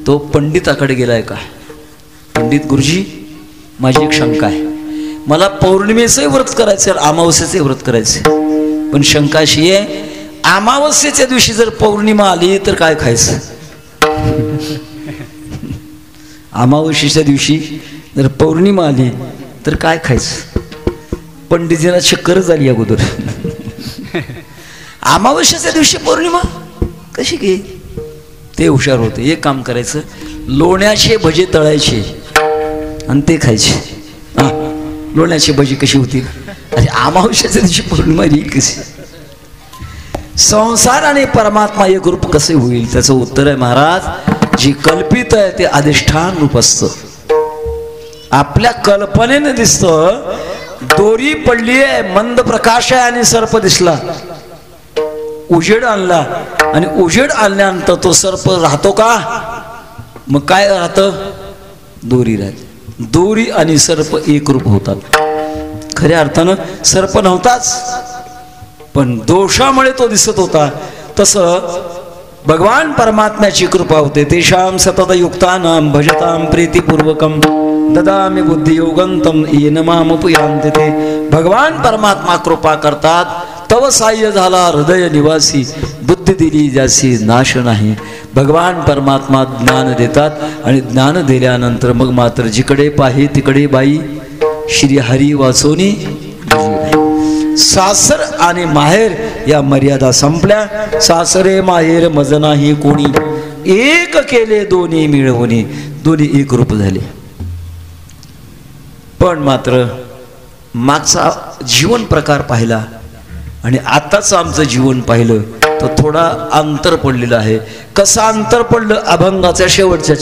[SPEAKER 1] तो पंडिताकडे गेलाय का? पंडित गुरुजी, माझी एक शंका आहे. मला पौर्णिमेचंही व्रत करायचं, अमावस्याचंही व्रत करायचं. पण शंका अशी आहे, अमावस्येच्या दिवशी जर पौर्णिमा आली तर काय खायचं? अमावस्येच्या दिवशी जर पौर्णिमा आली तर काय खायचं? पंडितजींना चक्कर झाली अगोदर. अमावस्येच्या दिवशी पौर्णिमा कशी घे? ते हुशार होते. एक काम करायचं, लोण्याचे भजे तळायचे आणि ते खायचे. लोण्याची भजी कशी होतील? अरे अमावस्येच्या दिवशी पौर्णिमा येईल कशी? संसार आणि परमात्मा एक रूप कसे होईल? त्याचं उत्तर आहे महाराज, जी कल्पित आहे ते अधिष्ठान रूप असतं. आपल्या कल्पनेने दिसतं. दोरी पडली आहे, मंद प्रकाश आहे आणि सर्प दिसला. उजेड आणला आणि उजेड आणल्यानंतर तो सर्प राहतो का? मग काय राहतं? दोरी राहते. दोरी आणि सर्प एक रूप होतात. खऱ्या अर्थानं सर्प नव्हताच, पण दोषामुळे तो दिसत होता. तसं भगवान परमात्म्याची कृपा होते. तेषां सतत युक्तानां भजतां प्रीतिपूर्वकं ददामि बुद्धियोगं तं येन मामुपयान्ति ते. भगवान परमात्मा कृपा करतात. तव साह्य झाला हृदय निवासी, बुद्धी दिली ज्यासी नाश नाही. भगवान परमात्मा ज्ञान देतात आणि ज्ञान दिल्यानंतर मग मात्र जिकडे पाही तिकडे बाई, श्री हरी वाचोनी. सासर आणि माहेर या मर्यादा संपल्या. सासरे माहेर मज नाही कोणी, एक केले दोन्ही मिळवून. दोन्ही एक रूप झाले. पण मात्र मागचा जीवन प्रकार पाहिला आणि आताच आमचं जीवन पाहिलं तर थोडा अंतर पडलेलं आहे. कसं अंतर पडलं? अभंगाच्या शेवटच्या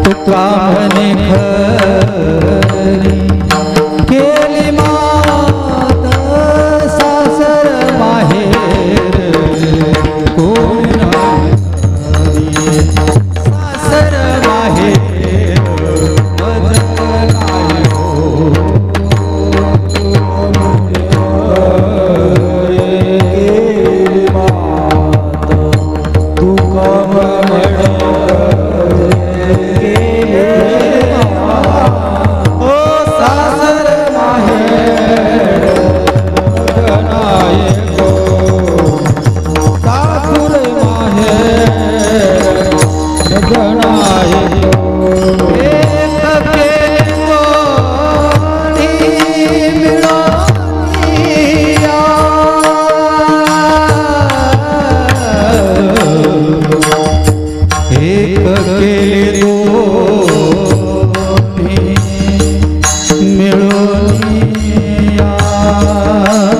[SPEAKER 2] तुका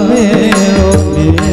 [SPEAKER 2] मिळोनिया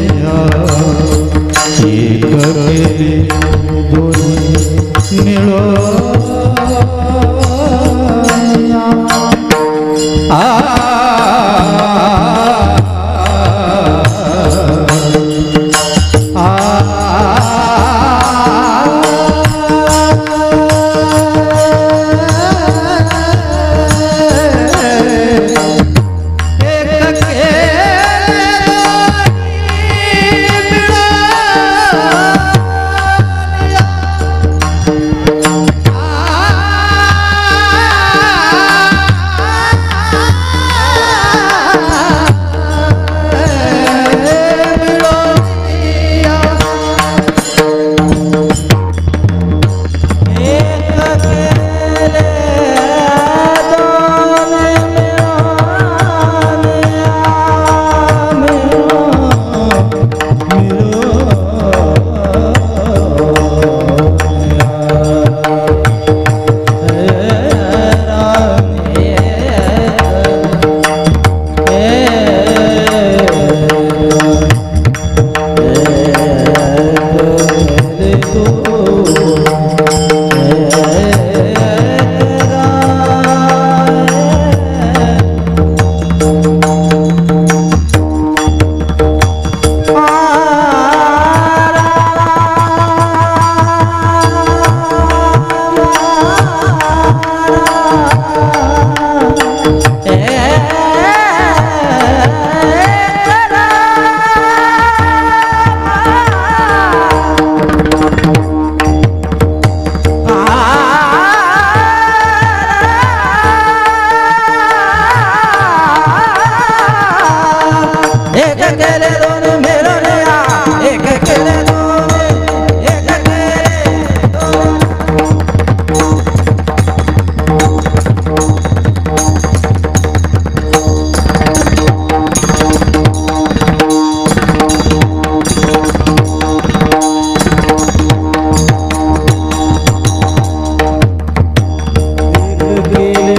[SPEAKER 2] एक केले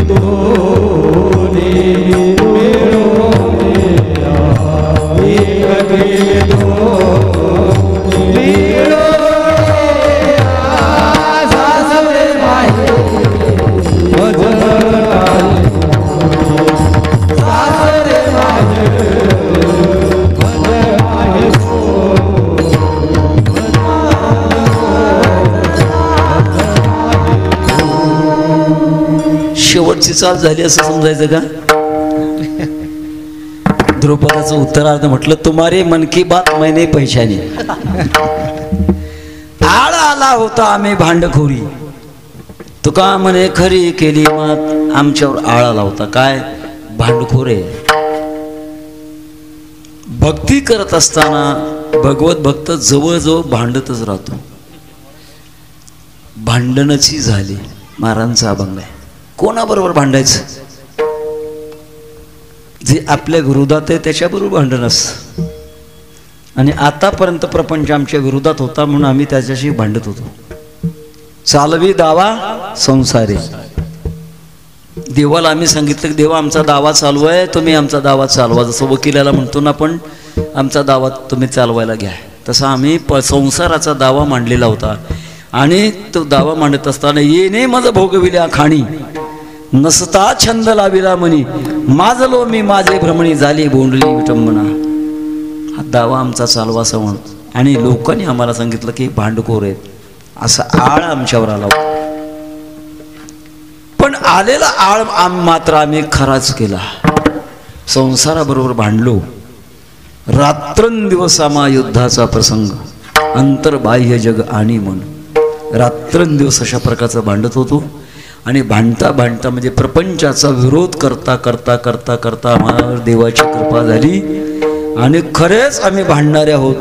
[SPEAKER 2] दोन्ही मिळोनिया
[SPEAKER 1] शेवटची चाल झाली असं समजायचं का? द्रौपदाचं उत्तरार्ध म्हटलं, तुम्हारे मन की बात मैंने पहचानी. आळ आला होता आम्ही भांडखोरी, तुका म्हणे खरी केली मात, आमच्यावर आळ आला होता. काय भांडखोरे. भक्ती करत असताना भगवत भक्त जवळजवळ भांडतच राहतो. भांडणची झाली. महाराजांचा अभंग आहे. कोणाबरोबर भांडायचं? जे आपल्या विरोधात आहे त्याच्याबरोबर भांडण असतं. आणि आतापर्यंत प्रपंच आमच्या विरोधात होता म्हणून आम्ही त्याच्याशी भांडत होतो. चालवी दावा संसारी. देवाला आम्ही सांगितलं की देवा आमचा दावा चालू आहे, तुम्ही आमचा दावा चालवा. जसं वकिलाला म्हणतो ना आपण, आमचा दावा तुम्ही चालवायला घ्या, तसा आम्ही संसाराचा दावा मांडलेला होता. आणि तो दावा मांडत असताना येणे मज भोगविल्या खाणी, नसता छंद लाविला मनी, माजलो मी माझे भ्रमणी, झाली बोंडली विटंबना. हा दावा आमचा चालवा सवण. आणि लोकांनी आम्हाला सांगितलं की भांडखोर आहेत, असा आळ आमच्यावर आला होता. पण आलेला आळ मात्र आम्ही खराच केला. संसाराबरोबर भांडलो. रात्रंदिवस आम्हा युद्धाचा प्रसंग, अंतर्बाह्य जग आणि मन. रात्रंदिवस अशा प्रकारचं भांडत होतो. आणि भांडता भांडता म्हणजे प्रपंचाचा विरोध करता करता करता करता आम्हाला देवाची कृपा झाली. आणि खरेच आम्ही भांडणारे आहोत.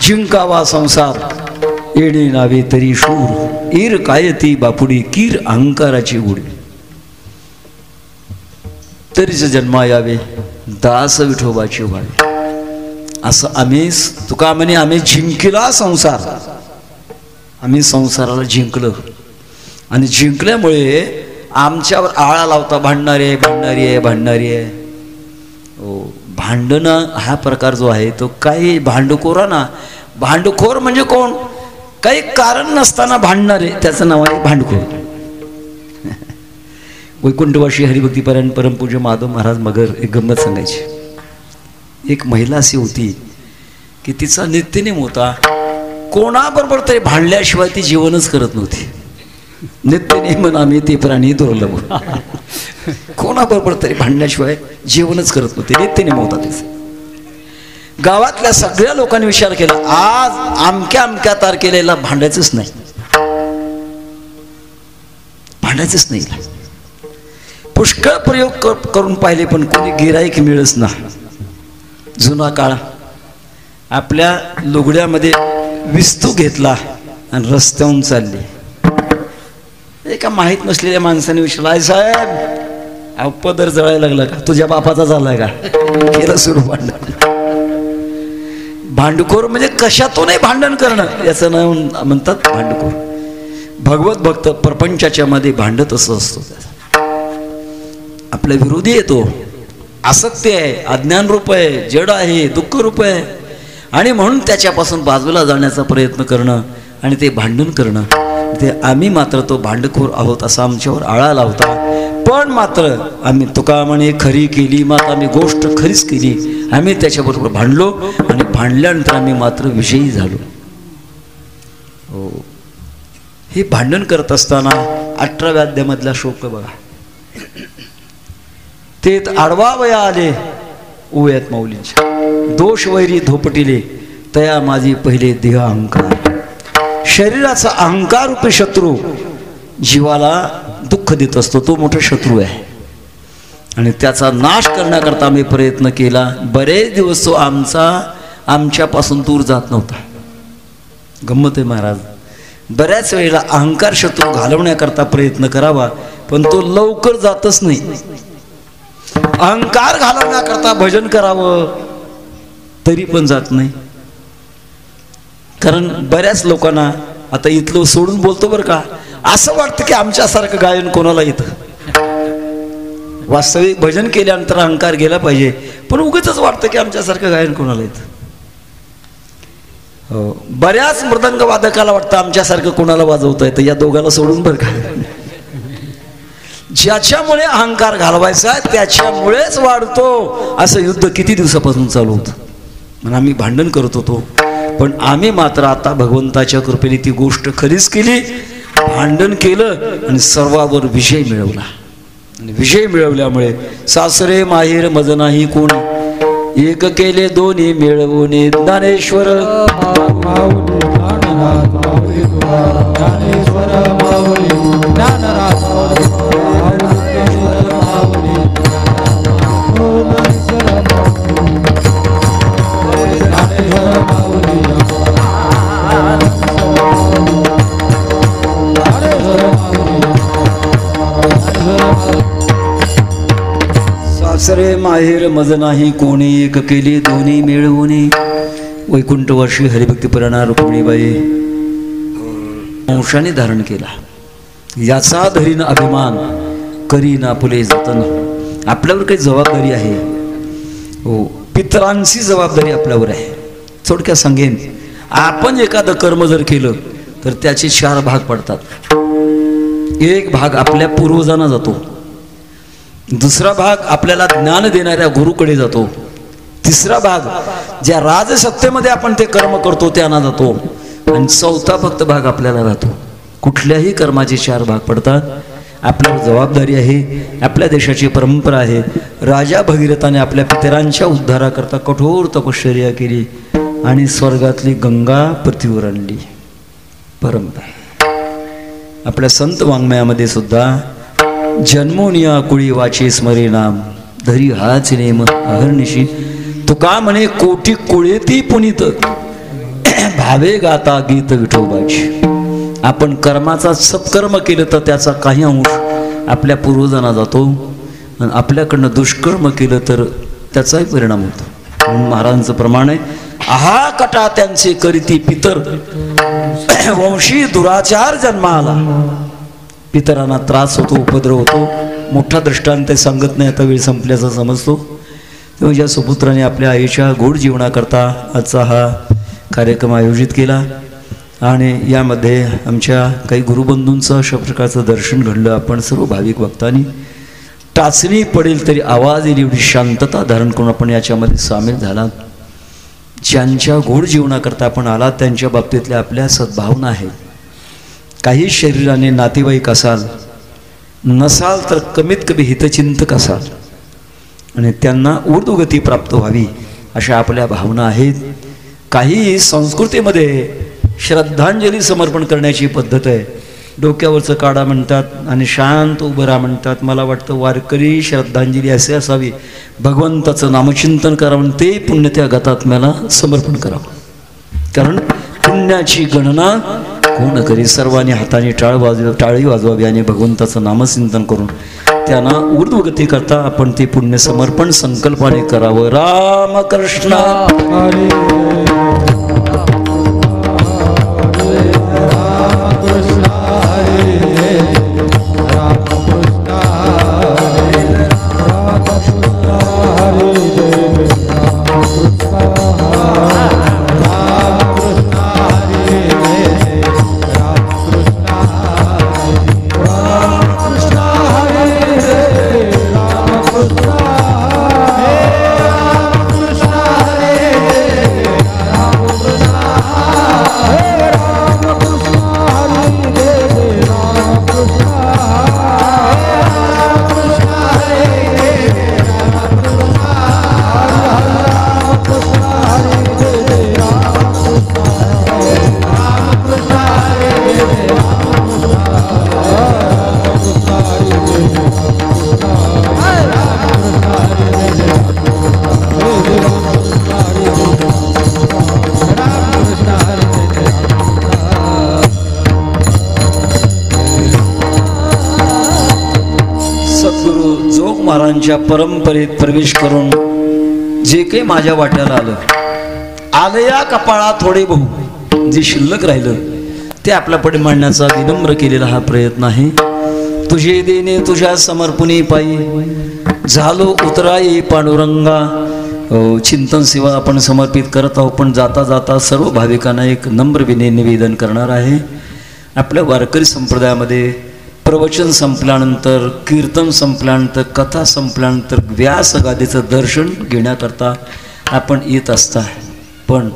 [SPEAKER 1] जिंकावा संसार येणे नावे तरी शूर, ईर कायती बापुडी कीर अहंकाराची गुढी. तरीच जन्मा यावे दास विठोबाची व्हावे. असं आम्ही, तुका म्हणे आम्ही जिंकला संसार. आम्ही संसाराला जिंकलं. आणि जिंकल्यामुळे आमच्यावर आळा लावता भांडणारी आहे, भांडणारी आहे, भांडणारी आहे. हो, भांडणं हा प्रकार जो आहे तो काही भांडखोरांना, भांडखोर म्हणजे कोण, काही कारण नसताना भांडणारे त्याचं नाव आहे भांडखोर. वैकुंठवासी हरिभक्तीपरायण परमपूज्य माधव महाराज मगर एक गंमत सांगायची. एक महिला अशी होती की तिचा नित्यनेम होता, कोणाबरोबर तरी भांडल्याशिवाय ती जेवणच करत नव्हती. नित्यनेम नामी ते प्राणी दुर्लभ. कोणाबरोबर तरी भांडल्याशिवाय जेवणच करत नव्हते, नित्यनेम होता तिचा. गावातल्या सगळ्या लोकांनी विचार केला, आज अमक्या अमक्या तारखेला भांडायचंच नाही, भांडायचंच नाही. पुष्कळ प्रयोग करून पाहिले पण कोणी गिराईक मिळच ना. जुना काळ, आपल्या लुगड्यामध्ये विस्तू घेतला आणि रस्त्यावरून चालले. एका माहीत नसलेल्या माणसाने विचारलं, आई साहेब पदर जळायला लागला का, तुझ्या बापाचा झालाय का, केलं सुरू भांडण. भांडखोर म्हणजे कशातूनही भांडण करणं, याचं नाव म्हणतात भांडखोर. भगवत भक्त प्रपंचाच्या मध्ये भांडत असं असतो. आपल्या विरोधी येतो, असत्य आहे, अज्ञान रूप आहे, जड आहे, दुःख रूप आहे, आणि म्हणून त्याच्यापासून बाजूला जाण्याचा प्रयत्न करणं आणि ते भांडण करणं. ते आम्ही मात्र तो भांडखोर आहोत असा आमच्यावर आळा लावता. पण मात्र आम्ही तुका म्हणे खरी केली, मात्र आम्ही गोष्ट खरीच केली. आम्ही त्याच्याबरोबर भांडलो आणि भांडल्यानंतर आम्ही मात्र विजयी झालो. हो, हे भांडण करत असताना 18व्या अध्यायामधला श्लोक बघा. ते आडवा वया आले ओव्यात माऊलींच्या, दोष वैरी धोपटिले तया माझी पहिले देह अहंकार. शरीराचा अहंकार रूपी शत्रू जीवाला दुःख देत असतो, तो मोठा शत्रू आहे. आणि त्याचा नाश करण्याकरता आम्ही प्रयत्न केला. बरेच दिवस तो आमच्यापासून दूर जात नव्हता. गंमत आहे महाराज, बऱ्याच वेळेला अहंकार शत्रू घालवण्याकरता प्रयत्न करावा पण तो लवकर जातच नाही. अहंकार घालवण्याकरता भजन करावं तरी पण जात नाही. कारण बऱ्याच लोकांना, आता इथलं सोडून बोलतो बरं का, असं वाटतं की आमच्यासारखं गायन कोणाला येतं. वास्तविक भजन केल्यानंतर अहंकार गेला पाहिजे, पण उगाचच वाटतं की आमच्यासारखं गायन कोणाला येतं. बऱ्याच मृदंग वादकाला वाटतं आमच्यासारखं कोणाला वाजवता येतं. या दोघाला सोडून बरं का, ज्याच्यामुळे अहंकार घालवायचा त्याच्यामुळेच वाढतो. असं युद्ध किती दिवसापासून चालू होतं. म्हणून आम्ही भांडण करत होतो, पण आम्ही मात्र आता भगवंताच्या कृपेने ती गोष्ट खरीच केली, भांडण केलं आणि सर्वावर विजय मिळवला. आणि विजय मिळवल्यामुळे सासरे माहेर मज नाही कोणी, एक केले दोन्ही मिळवून ज्ञानेश्वर सासरे माहेर मज नाही कोणी, एक केले दोन्ही मिळवून. वैकुंठवासी हरिभक्तीपरायण रुक्मिणीबाई अंशाने धारण केला. याचा धरीन अभिमान करीन आपुले जतन. आपल्यावर काही जबाबदारी आहे. हो, पितरांची जबाबदारी आपल्यावर आहे. थोडक्यात सांगेन, आपण एखादं कर्म जर केलं तर त्याचे 4 भाग पडतात. एक भाग आपल्या पूर्वजांना जातो, दुसरा भाग आपल्याला ज्ञान देणाऱ्या गुरुकडे जातो, तिसरा भाग ज्या राजसत्तेमध्ये आपण ते कर्म करतो त्यांना जातो, आणि चौथा फक्त भाग आपल्याला राहतो. कुठल्याही कर्माचे 4 भाग पडतात. आपल्यावर जबाबदारी आहे. आपल्या देशाची परंपरा आहे. राजा भगीरथाने आपल्या पितरांच्या उद्धाराकरता कठोर तपश्चर्या केली आणि स्वर्गातली गंगा पृथ्वीवर आणली. परंपरा आपल्या संत वाङ्मयामध्ये सुद्धा जन्मोनिया कुळी वाचे स्मरे नाम, धरी हाच नेम अहर्निशी. तुका म्हणे कोटी कुळेती पुनीत, भावे गाता गीत विठोबाची. आपण कर्माचा सत्कर्म केलं तर त्याचा काही अंश आपल्या पूर्वजांना जातो, आणि आपल्याकडनं दुष्कर्म केलं तर त्याचाही परिणाम होतो. म्हणून महाराजांचं प्रमाण आहे, आहा कटा त्यांचे करीती पितर, वंशी दुराचार जन्माला. पितरांना त्रास होतो, उपद्रव होतो. मोठा दृष्टांत सांगत नाही, आता वेळ संपल्याचा समजतो. तेव्हा ज्या सुपुत्राने आपल्या आईच्या गोड जीवनाकरता आजचा हा कार्यक्रम आयोजित केला आणि यामध्ये आमच्या काही गुरुबंधूंचं अशा प्रकारचं दर्शन घडलं. आपण सर्व भाविक भक्तांनी टाचणी पडेल तरी आवाज येईल एवढी शांतता धारण करून आपण याच्यामध्ये सामील झालात. ज्यांच्या गोड जीवनाकरता आपण आलात त्यांच्या बाबतीतल्या आपल्या सद्भावना आहेत. काही शरीराने नातेवाईक असाल, नसाल तर कमीत कमी हितचिंतक असाल आणि त्यांना ऊर्ध्वगती प्राप्त व्हावी अशा आपल्या भावना आहेत. काही संस्कृतीमध्ये श्रद्धांजली समर्पण करण्याची पद्धत आहे. डोक्यावरचं काढा म्हणतात आणि शांत उभं राहा म्हणतात. मला वाटतं वारकरी श्रद्धांजली असे असावी, भगवंताचं नामचिंतन करावं, ते पुण्य त्या गतात्म्याला समर्पण करावं. कारण पुण्याची गणना कोण करी. सर्वांनी हाताने टाळी वाजवावी आणि भगवंताचं नामचिंतन करून त्यांना ऊर्ध्वगती करता आपण ते पुण्य समर्पण संकल्पाने करावं. रामकृष्ण महाराजांच्या परंपरेत प्रवेश करून जे काही माझ्या वाट्याला आलं या कपाळा थोडे बहु जे शिल्लक राहिलं ते आपल्यापुढे मांडण्याचा विनम्र केलेला हा प्रयत्न आहे. तुझे देणे तुझ्या समर्पणी पायी झालो उतराई पांडुरंगा. चिंतन सेवा आपण समर्पित करत आहोत. पण जाता जाता सर्व भाविकांना एक नम्र विनय निवेदन करणार आहे. आपल्या वारकरी संप्रदायामध्ये प्रवचन संपल्यानंतर, कीर्तन संपल्यानंतर, कथा संपल्यानंतर व्यासगादीचं दर्शन घेण्याकरता आपण येत असता. पण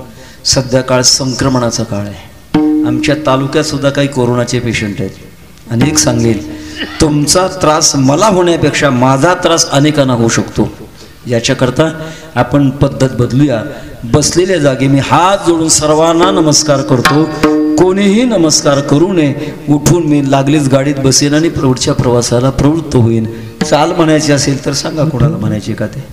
[SPEAKER 1] सध्या काळ संक्रमणाचा काळ आहे. आमच्या तालुक्यात सुद्धा काही कोरोनाचे पेशंट आहेत. अनेक सांगेल तुमचा त्रास मला होण्यापेक्षा माझा त्रास अनेकांना होऊ शकतो. याच्याकरता आपण पद्धत बदलूया. बसलेल्या जागी मी हात जोडून सर्वांना नमस्कार करतो. कोणीही नमस्कार करू नये. उठून मी लागलीच गाडीत बसेन आणि पुढच्या प्रवासाला प्रवृत्त होईन. चाल म्हणायची असेल तर सांगा कोणाला म्हणायची का ते.